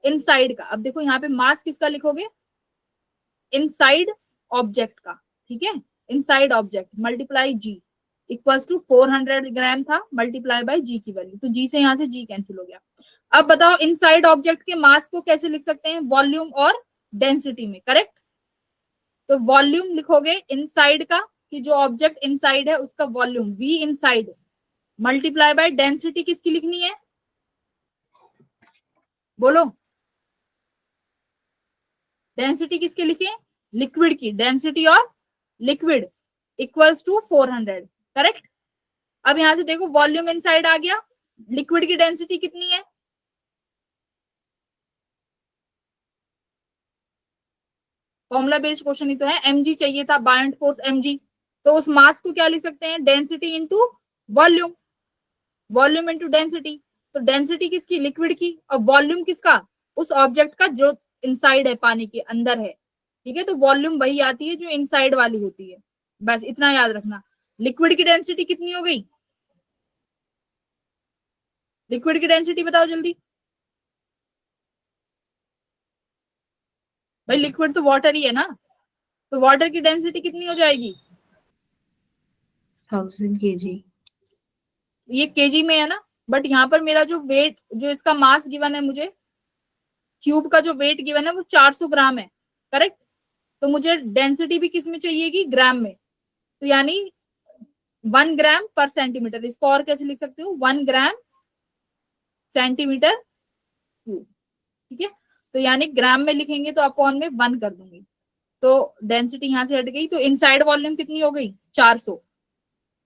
इनसाइड का। अब देखो यहाँ पे मास किसका लिखोगे, इनसाइड ऑब्जेक्ट का, ठीक है। Inside object multiply G equals to 400 gram था, मल्टीप्लाई बाय जी की वैल्यू, तो जी से यहाँ से जी कैंसिल हो गया। अब बताओ इनसाइड ऑब्जेक्ट के मास को कैसे लिख सकते हैं, वॉल्यूम और डेंसिटी में, करेक्ट। तो वॉल्यूम लिखोगे इनसाइड का, कि जो ऑब्जेक्ट इनसाइड है उसका volume V inside, multiply by density किसकी लिखनी है, बोलो। डेंसिटी किसके लिखे, लिक्विड की, density of liquid equals to 400, correct. अब यहां से देखो वॉल्यूम इनसाइड आ गया, लिक्विड की डेंसिटी कितनी है, फॉर्मूला बेस्ड क्वेश्चन ही तो है, mg चाहिए था, बायोंट फोर्स mg। तो उस मास को क्या लिख सकते हैं, density into volume, volume into density. तो डेंसिटी किसकी, लिक्विड की, और वॉल्यूम किसका, उस ऑब्जेक्ट का जो इनसाइड है, पानी के अंदर है, ठीक है। तो वॉल्यूम वही आती है जो इनसाइड वाली होती है, बस इतना याद रखना। लिक्विड की डेंसिटी कितनी हो गई, लिक्विड की डेंसिटी बताओ जल्दी भाई, लिक्विड तो वाटर ही है ना, तो वाटर की डेंसिटी कितनी हो जाएगी, 1000 kg। ये केजी में है ना, बट यहाँ पर मेरा जो वेट, जो इसका मास गिवन है मुझे, क्यूब का जो वेट गिवन है वो 400 ग्राम है, करेक्ट। तो मुझे डेंसिटी भी किस में चाहिएगी, ग्राम में। तो यानी 1 ग्राम पर सेंटीमीटर, इसको और कैसे लिख सकते हो, 1 ग्राम सेंटीमीटर क्यूब, ठीक है। तो यानी ग्राम में लिखेंगे तो अपॉन में 1 कर दूंगी, तो डेंसिटी यहां से हट गई। तो इनसाइड वॉल्यूम कितनी हो गई, 400।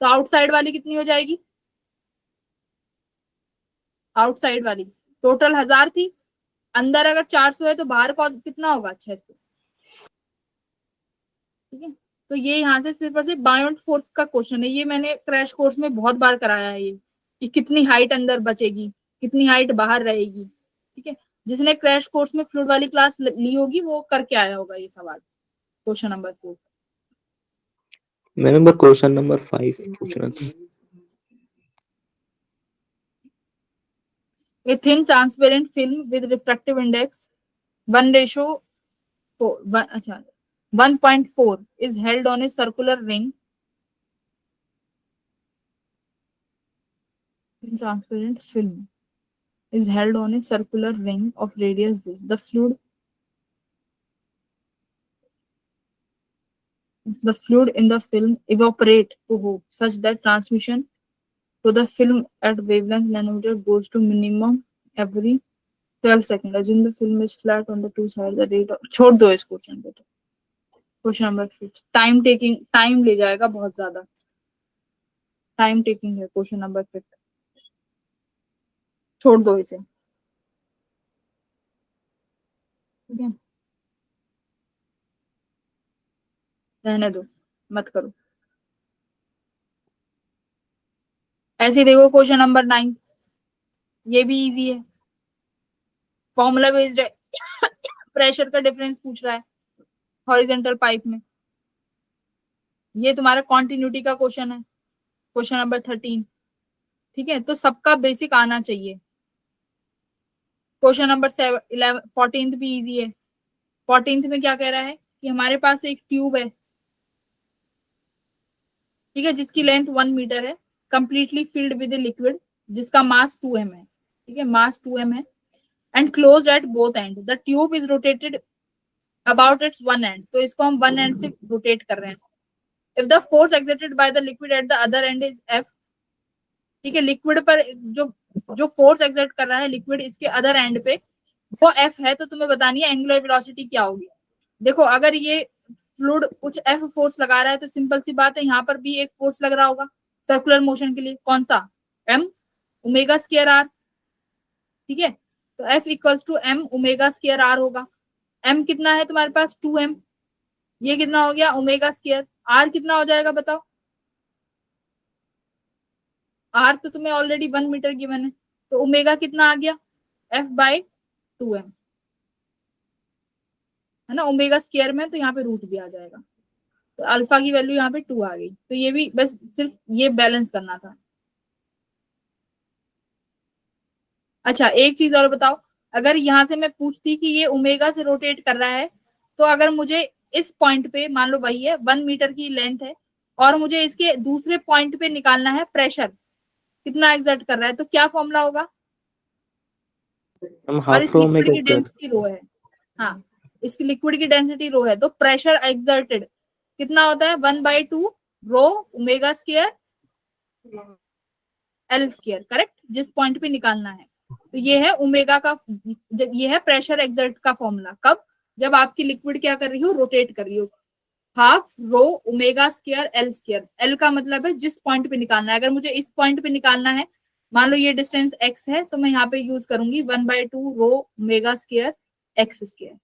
तो आउटसाइड वाली कितनी हो जाएगी, आउटसाइड वाली टोटल 1000 थी, अंदर अगर 400 है तो बाहर का कितना होगा, 600, ठीक है। तो ये यहाँ से सिर्फ और सिर्फ बायोंट फोर्स का क्वेश्चन है, ये मैंने क्रैश कोर्स में बहुत बार कराया है ये, कि कितनी हाइट अंदर बचेगी, कितनी हाइट बाहर रहेगी, ठीक है। जिसने क्रैश कोर्स में फ्लूइड वाली क्लास ली होगी वो करके आया होगा ये सवाल, क्वेश्चन नंबर 4। मैं नंबर क्वेश्चन नंबर 5 पूछना था। A thin transparent film with refractive index 1:1.4 is held on a circular ring. Transparent film is held on a circular ring of radius this. The fluid in the film evaporate such that transmission to the film at wavelength nanometer goes to minimum every 12 seconds. Assume the film is flat on the two sides. The rate of छोड़ दो इस question को, तो question number 5 time ले जाएगा बहुत ज्यादा, time taking है क्वेश्चन नंबर 5, छोड़ दो इसे, ठीक है, रहने दो, मत करो। ऐसे देखो क्वेश्चन नंबर 9, ये भी इजी है, फॉर्मूला बेस्ड है, प्रेशर का डिफरेंस पूछ रहा है हॉरिजॉन्टल पाइप में। ये तुम्हारा कॉन्टिन्यूटी का क्वेश्चन है, क्वेश्चन नंबर 13, ठीक है। तो सबका बेसिक आना चाहिए। क्वेश्चन नंबर 14 भी इजी है। 14 में क्या कह रहा है कि हमारे पास एक ट्यूब है, ठीक है, जिसकी लेंथ 1 मीटर है, कंप्लीटली फिल्ड विद लिक्विड, जिसका मास 2m है, ठीक है, मास 2m है, and closed at both and. The tube is rotated about it's one and, तो इसको हम वन एंड से रोटेट कर रहे हैं। If the force exerted by the liquid at the other and is F, ठीक है, लिक्विड पर जो जो फोर्स एक्सर्ट कर रहा है लिक्विड इसके अदर एंड पे, वो F है, तो तुम्हें बतानी है एंगुलर वेलोसिटी क्या होगी। देखो अगर ये फ्लूइड कुछ F फोर्स लगा रहा है तो सिंपल सी बात है, यहाँ पर भी एक फोर्स लग रहा होगा सर्कुलर मोशन के लिए, कौन सा, m ओमेगा स्क्वायर r, ठीक है। तो F equals to m omega square r होगा। m कितना है तुम्हारे पास, 2m, ये कितना हो गया ओमेगा स्क्वायर, r कितना हो जाएगा बताओ, r तो तुम्हें ऑलरेडी 1 मीटर गिवन है, तो ओमेगा कितना आ गया, F बाय 2m, है ना, ओमेगा स्क्वायर में तो यहाँ पे रूट भी आ जाएगा, तो अल्फा की वैल्यू यहाँ पे 2 आ गई। तो ये भी बस सिर्फ ये बैलेंस करना था। अच्छा एक चीज और बताओ, अगर यहाँ से मैं पूछती कि ये ओमेगा से रोटेट कर रहा है, तो अगर मुझे इस पॉइंट पे, मान लो वही है 1 मीटर की लेंथ है, और मुझे इसके दूसरे पॉइंट पे निकालना है प्रेशर कितना एक्सर्ट कर रहा है, तो क्या फॉर्मूला होगा? हम और हाफ इस रो लिक्विड ओमेगा की स्क्वायर। डेंसिटी रो है, हाँ इसकी लिक्विड की डेंसिटी रो है, तो प्रेशर एक्सर्टेड कितना होता है? 1/2 रो omega square L square, correct, जिस पॉइंट पे निकालना है। तो ये है ओमेगा का, ये है प्रेशर एक्सर्ट का फॉर्मूला। कब? जब आपकी लिक्विड क्या कर रही हो? रोटेट कर रही हो। Half rho omega square L square, L का मतलब है जिस पॉइंट पे निकालना है। अगर मुझे इस पॉइंट पे निकालना है, मान लो ये डिस्टेंस x है, तो मैं यहाँ पे यूज करूंगी 1/2 रो ओमेगा स्क्वायर एक्स स्क्वायर।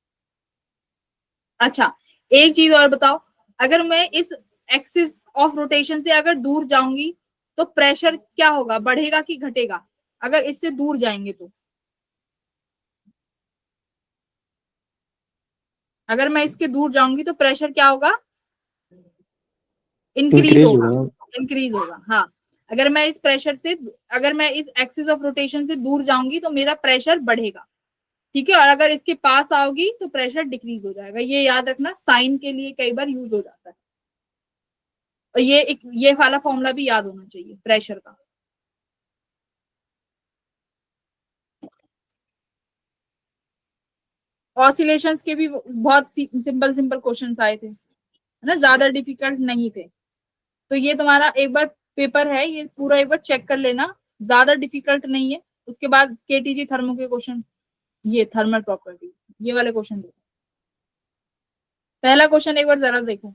अच्छा एक चीज और बताओ, अगर मैं इस एक्सिस ऑफ रोटेशन से अगर दूर जाऊंगी तो प्रेशर क्या होगा? बढ़ेगा कि घटेगा? अगर इससे दूर जाएंगे तो, अगर मैं इसके दूर जाऊंगी तो प्रेशर क्या होगा? इंक्रीज इंक्रीज होगा, होगा। इंक्रीज होगा, हाँ। अगर मैं इस प्रेशर से, अगर मैं इस एक्सिस ऑफ रोटेशन से दूर जाऊंगी तो मेरा प्रेशर बढ़ेगा, ठीक है, और अगर इसके पास आओगी तो प्रेशर डिक्रीज हो जाएगा। ये याद रखना, साइन के लिए कई बार यूज हो जाता है। और ये वाला फॉर्मूला भी याद होना चाहिए प्रेशर का। ऑसिलेशंस के भी बहुत सिंपल सिंपल क्वेश्चंस आए थे, है ना, ज्यादा डिफिकल्ट नहीं थे। तो ये तुम्हारा एक बार पेपर है, ये पूरा एक बार चेक कर लेना, ज्यादा डिफिकल्ट नहीं है। उसके बाद केटीजी थर्मो के क्वेश्चन, ये थर्मल प्रॉपर्टी, ये वाले क्वेश्चन देखो। पहला क्वेश्चन एक बार जरा देखो।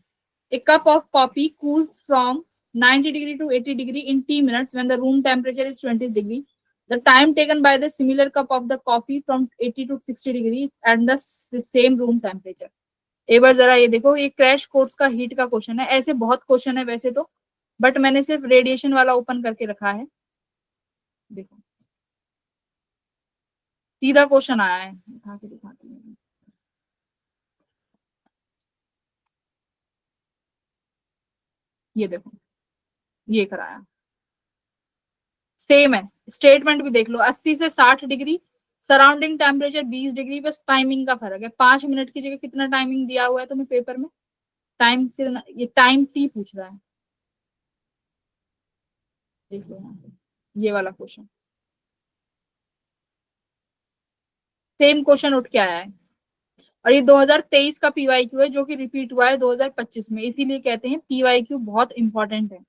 A cup of coffee cools from 90 degree to 80 degree in t minutes when the room temperature is 20 degree. The time taken by the similar cup of the coffee from 80 to 60 degree at the same room temperature. एक बार जरा ये देखो, ये crash course का heat का question है। ऐसे बहुत क्वेश्चन है वैसे तो, बट मैंने सिर्फ रेडिएशन वाला ओपन करके रखा है। देखो सीधा क्वेश्चन आया है, उठा के दिखाती हूँ। ये देखो, ये कराया, सेम है। स्टेटमेंट भी देख लो, 80 से 60 डिग्री, सराउंडिंग टेम्परेचर 20 डिग्री, बस टाइमिंग का फर्क है। 5 मिनट की जगह कितना टाइमिंग दिया हुआ है तुम्हें पेपर में? टाइम कितना? ये टाइम टी पूछ रहा है, देख लो यहाँ पे, ये वाला क्वेश्चन, सेम क्वेश्चन उठ के आया है। और ये 2023 का पीवाईक्यू है, जो कि रिपीट हुआ है 2025 में, इसीलिए कहते हैं पीवाईक्यू बहुत इंपॉर्टेंट है।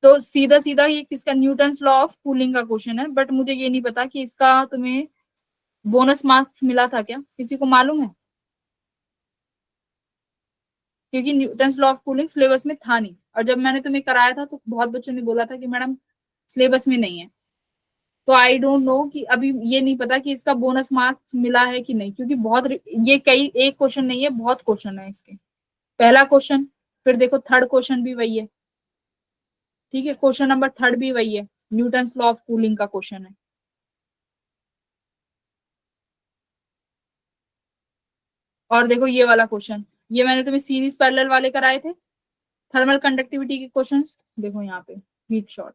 तो सीधा सीधा ये किसका? न्यूटन्स लॉ ऑफ कूलिंग का क्वेश्चन है, बट मुझे ये नहीं पता कि इसका तुम्हें बोनस मार्क्स मिला था क्या, किसी को मालूम है? क्योंकि Newton's law of cooling syllabus में था नहीं, और जब मैंने तुम्हें कराया था तो बहुत बच्चों ने बोला था कि मैडम सिलेबस में नहीं है। तो आई डोंट नो कि अभी ये नहीं पता कि इसका बोनस मार्क्स मिला है कि नहीं, क्योंकि बहुत, ये कई एक क्वेश्चन नहीं है, बहुत क्वेश्चन है इसके। पहला क्वेश्चन, फिर देखो थर्ड क्वेश्चन भी वही है, ठीक है, क्वेश्चन नंबर थर्ड भी वही है, न्यूटन्स लॉ ऑफ कूलिंग का क्वेश्चन है। और देखो ये वाला क्वेश्चन, ये मैंने तुम्हें सीरीज पैरेलल वाले कराए थे, थर्मल कंडक्टिविटी के क्वेश्चंस। देखो यहाँ पे हीट शॉट,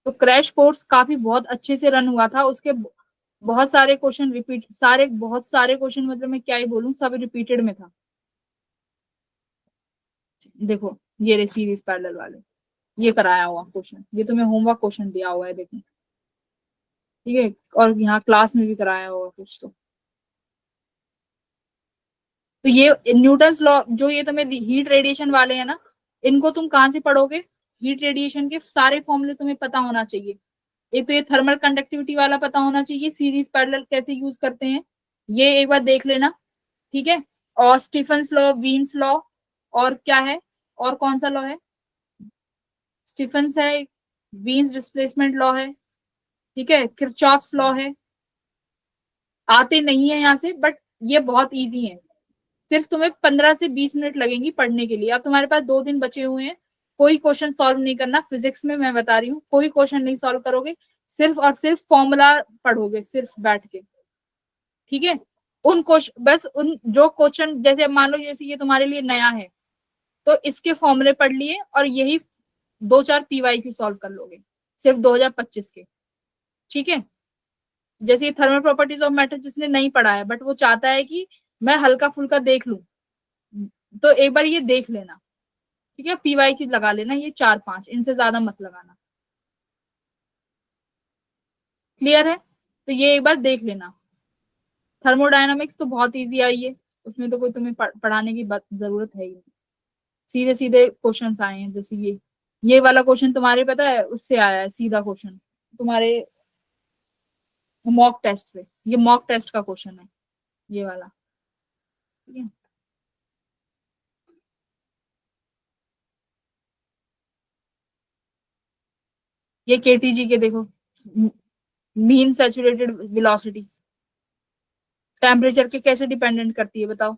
तो क्रैश कोर्स काफी बहुत अच्छे से रन हुआ था, उसके बहुत सारे क्वेश्चन रिपीट, सारे बहुत सारे क्वेश्चन, मतलब मैं क्या ही बोलूं, सब रिपीटेड में था। देखो ये रे सीरीज पैरेलल वाले, ये कराया हुआ क्वेश्चन, ये तुम्हें होमवर्क क्वेश्चन दिया हुआ है, देखो ठीक है, और यहाँ क्लास में भी कराया हुआ कुछ। तो ये न्यूटन्स लॉ, जो ये तुम्हें हीट रेडिएशन वाले हैं ना, इनको तुम कहाँ से पढ़ोगे? हीट रेडिएशन के सारे फॉर्मूले तुम्हें पता होना चाहिए। एक तो ये थर्मल कंडक्टिविटी वाला पता होना चाहिए, सीरीज पैरेलल कैसे यूज करते हैं ये एक बार देख लेना, ठीक है। और स्टीफन्स लॉ, वीन्स लॉ, और क्या है, और कौन सा लॉ है? स्टीफन्स है, वीन्स डिस्प्लेसमेंट लॉ है, ठीक है, किरचॉफ्स लॉ है। आते नहीं है यहाँ से, बट ये बहुत इजी है, सिर्फ तुम्हें 15 से 20 मिनट लगेंगी पढ़ने के लिए। अब तुम्हारे पास 2 दिन बचे हुए हैं, कोई क्वेश्चन सॉल्व नहीं करना। फिजिक्स में मैं बता रही हूँ, कोई क्वेश्चन नहीं सॉल्व करोगे, सिर्फ और सिर्फ फॉर्मूला पढ़ोगे सिर्फ बैठ के, ठीक है। उन क्वेश्चन, बस उन जो क्वेश्चन, जैसे मान लो जैसे ये तुम्हारे लिए नया है तो इसके फॉर्मूले पढ़ लिए और यही 2-4 PYQ सॉल्व कर लोगे सिर्फ 2025 के, ठीक है। जैसे थर्मल प्रॉपर्टीज ऑफ मैटर जिसने नहीं पढ़ा है बट वो चाहता है कि मैं हल्का फुल्का देख लूं, तो एक बार ये देख लेना, ठीक है। PYQ लगा लेना, ये 4-5, इनसे ज्यादा मत लगाना, क्लियर है। तो ये एक बार देख लेना। थर्मोडायनामिक्स तो बहुत इजी आई है, उसमें तो कोई तुम्हें पढ़ाने की जरूरत है ही नहीं, सीधे सीधे क्वेश्चंस आए हैं। जैसे ये वाला क्वेश्चन तुम्हारे पता है उससे आया है, सीधा क्वेश्चन तुम्हारे मॉक टेस्ट से, ये मॉक टेस्ट का क्वेश्चन है ये वाला, ठीक है। ये KTG के देखो, मीन सैचुरेटेड वेलोसिटी टेम्परेचर के कैसे डिपेंडेंट करती है बताओ?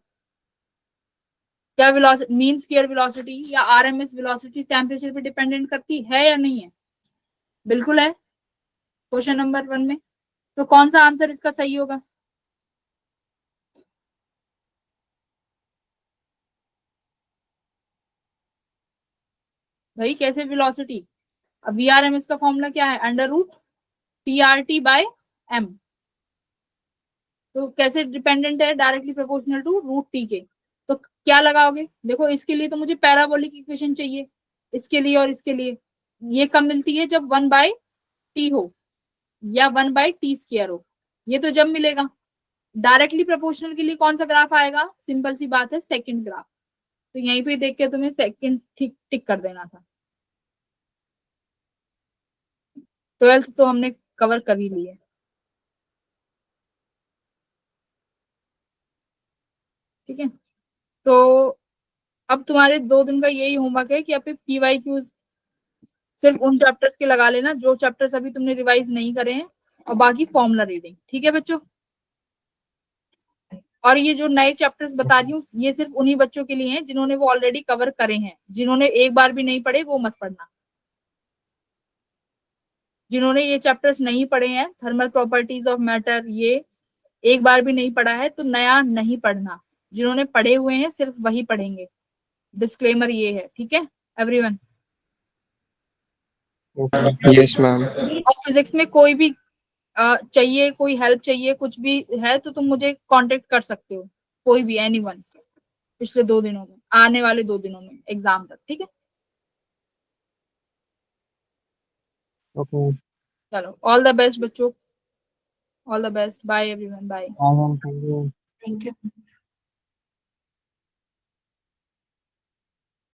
क्या वेलोसिटी, मीन स्क्वायर वेलोसिटी या RMS वेलोसिटी टेम्परेचर पे डिपेंडेंट करती है या नहीं है? बिल्कुल है, क्वेश्चन नंबर 1 में। तो कौन सा आंसर इसका सही होगा? भाई कैसे वेलोसिटी? अब VRMS का फॉर्मूला क्या है? √TRT/m। तो कैसे डिपेंडेंट है? डायरेक्टली प्रोपोर्शनल टू √T के। तो क्या लगाओगे? देखो इसके लिए तो मुझे पैराबोलिक इक्वेशन चाहिए, इसके लिए और इसके लिए। ये कब मिलती है? जब 1/T हो या 1/T² हो, ये तो जब मिलेगा। डायरेक्टली प्रोपोर्शनल के लिए कौन सा ग्राफ आएगा? सिंपल सी बात है, सेकंड ग्राफ। तो यहीं पे देख के तुम्हें सेकंड टिक कर देना था। 12th तो हमने कवर कर ही ली है, ठीक है। तो अब तुम्हारे 2 दिन का यही होमवर्क है कि अब PYQs सिर्फ उन चैप्टर्स के लगा लेना जो चैप्टर्स अभी तुमने रिवाइज नहीं करे हैं, और बाकी फॉर्मूला रीडिंग, ठीक है बच्चों। और ये जो नए चैप्टर्स बता रही हूँ ये सिर्फ उन्हीं बच्चों के लिए हैं जिन्होंने वो ऑलरेडी कवर करे हैं। जिन्होंने एक बार भी नहीं पढ़े वो मत पढ़ना। जिन्होंने ये चैप्टर्स नहीं पढ़े हैं, थर्मल प्रॉपर्टीज ऑफ मैटर, ये एक बार भी नहीं पढ़ा है तो नया नहीं पढ़ना। जिन्होंने पढ़े हुए हैं सिर्फ वही पढ़ेंगे, डिस्क्लेमर ये है, ठीक है एवरीवन। Yes, ma'am. और फिजिक्स में कोई भी चाहिए, कोई हेल्प चाहिए, कुछ भी है तो तुम मुझे कांटेक्ट कर सकते हो, कोई भी, एनीवन, पिछले 2 दिनों में, आने वाले 2 दिनों में एग्जाम तक, ठीक है। Okay. चलो, ऑल द बेस्ट बच्चों, all the best, bye everyone, bye. Thank you. Thank you.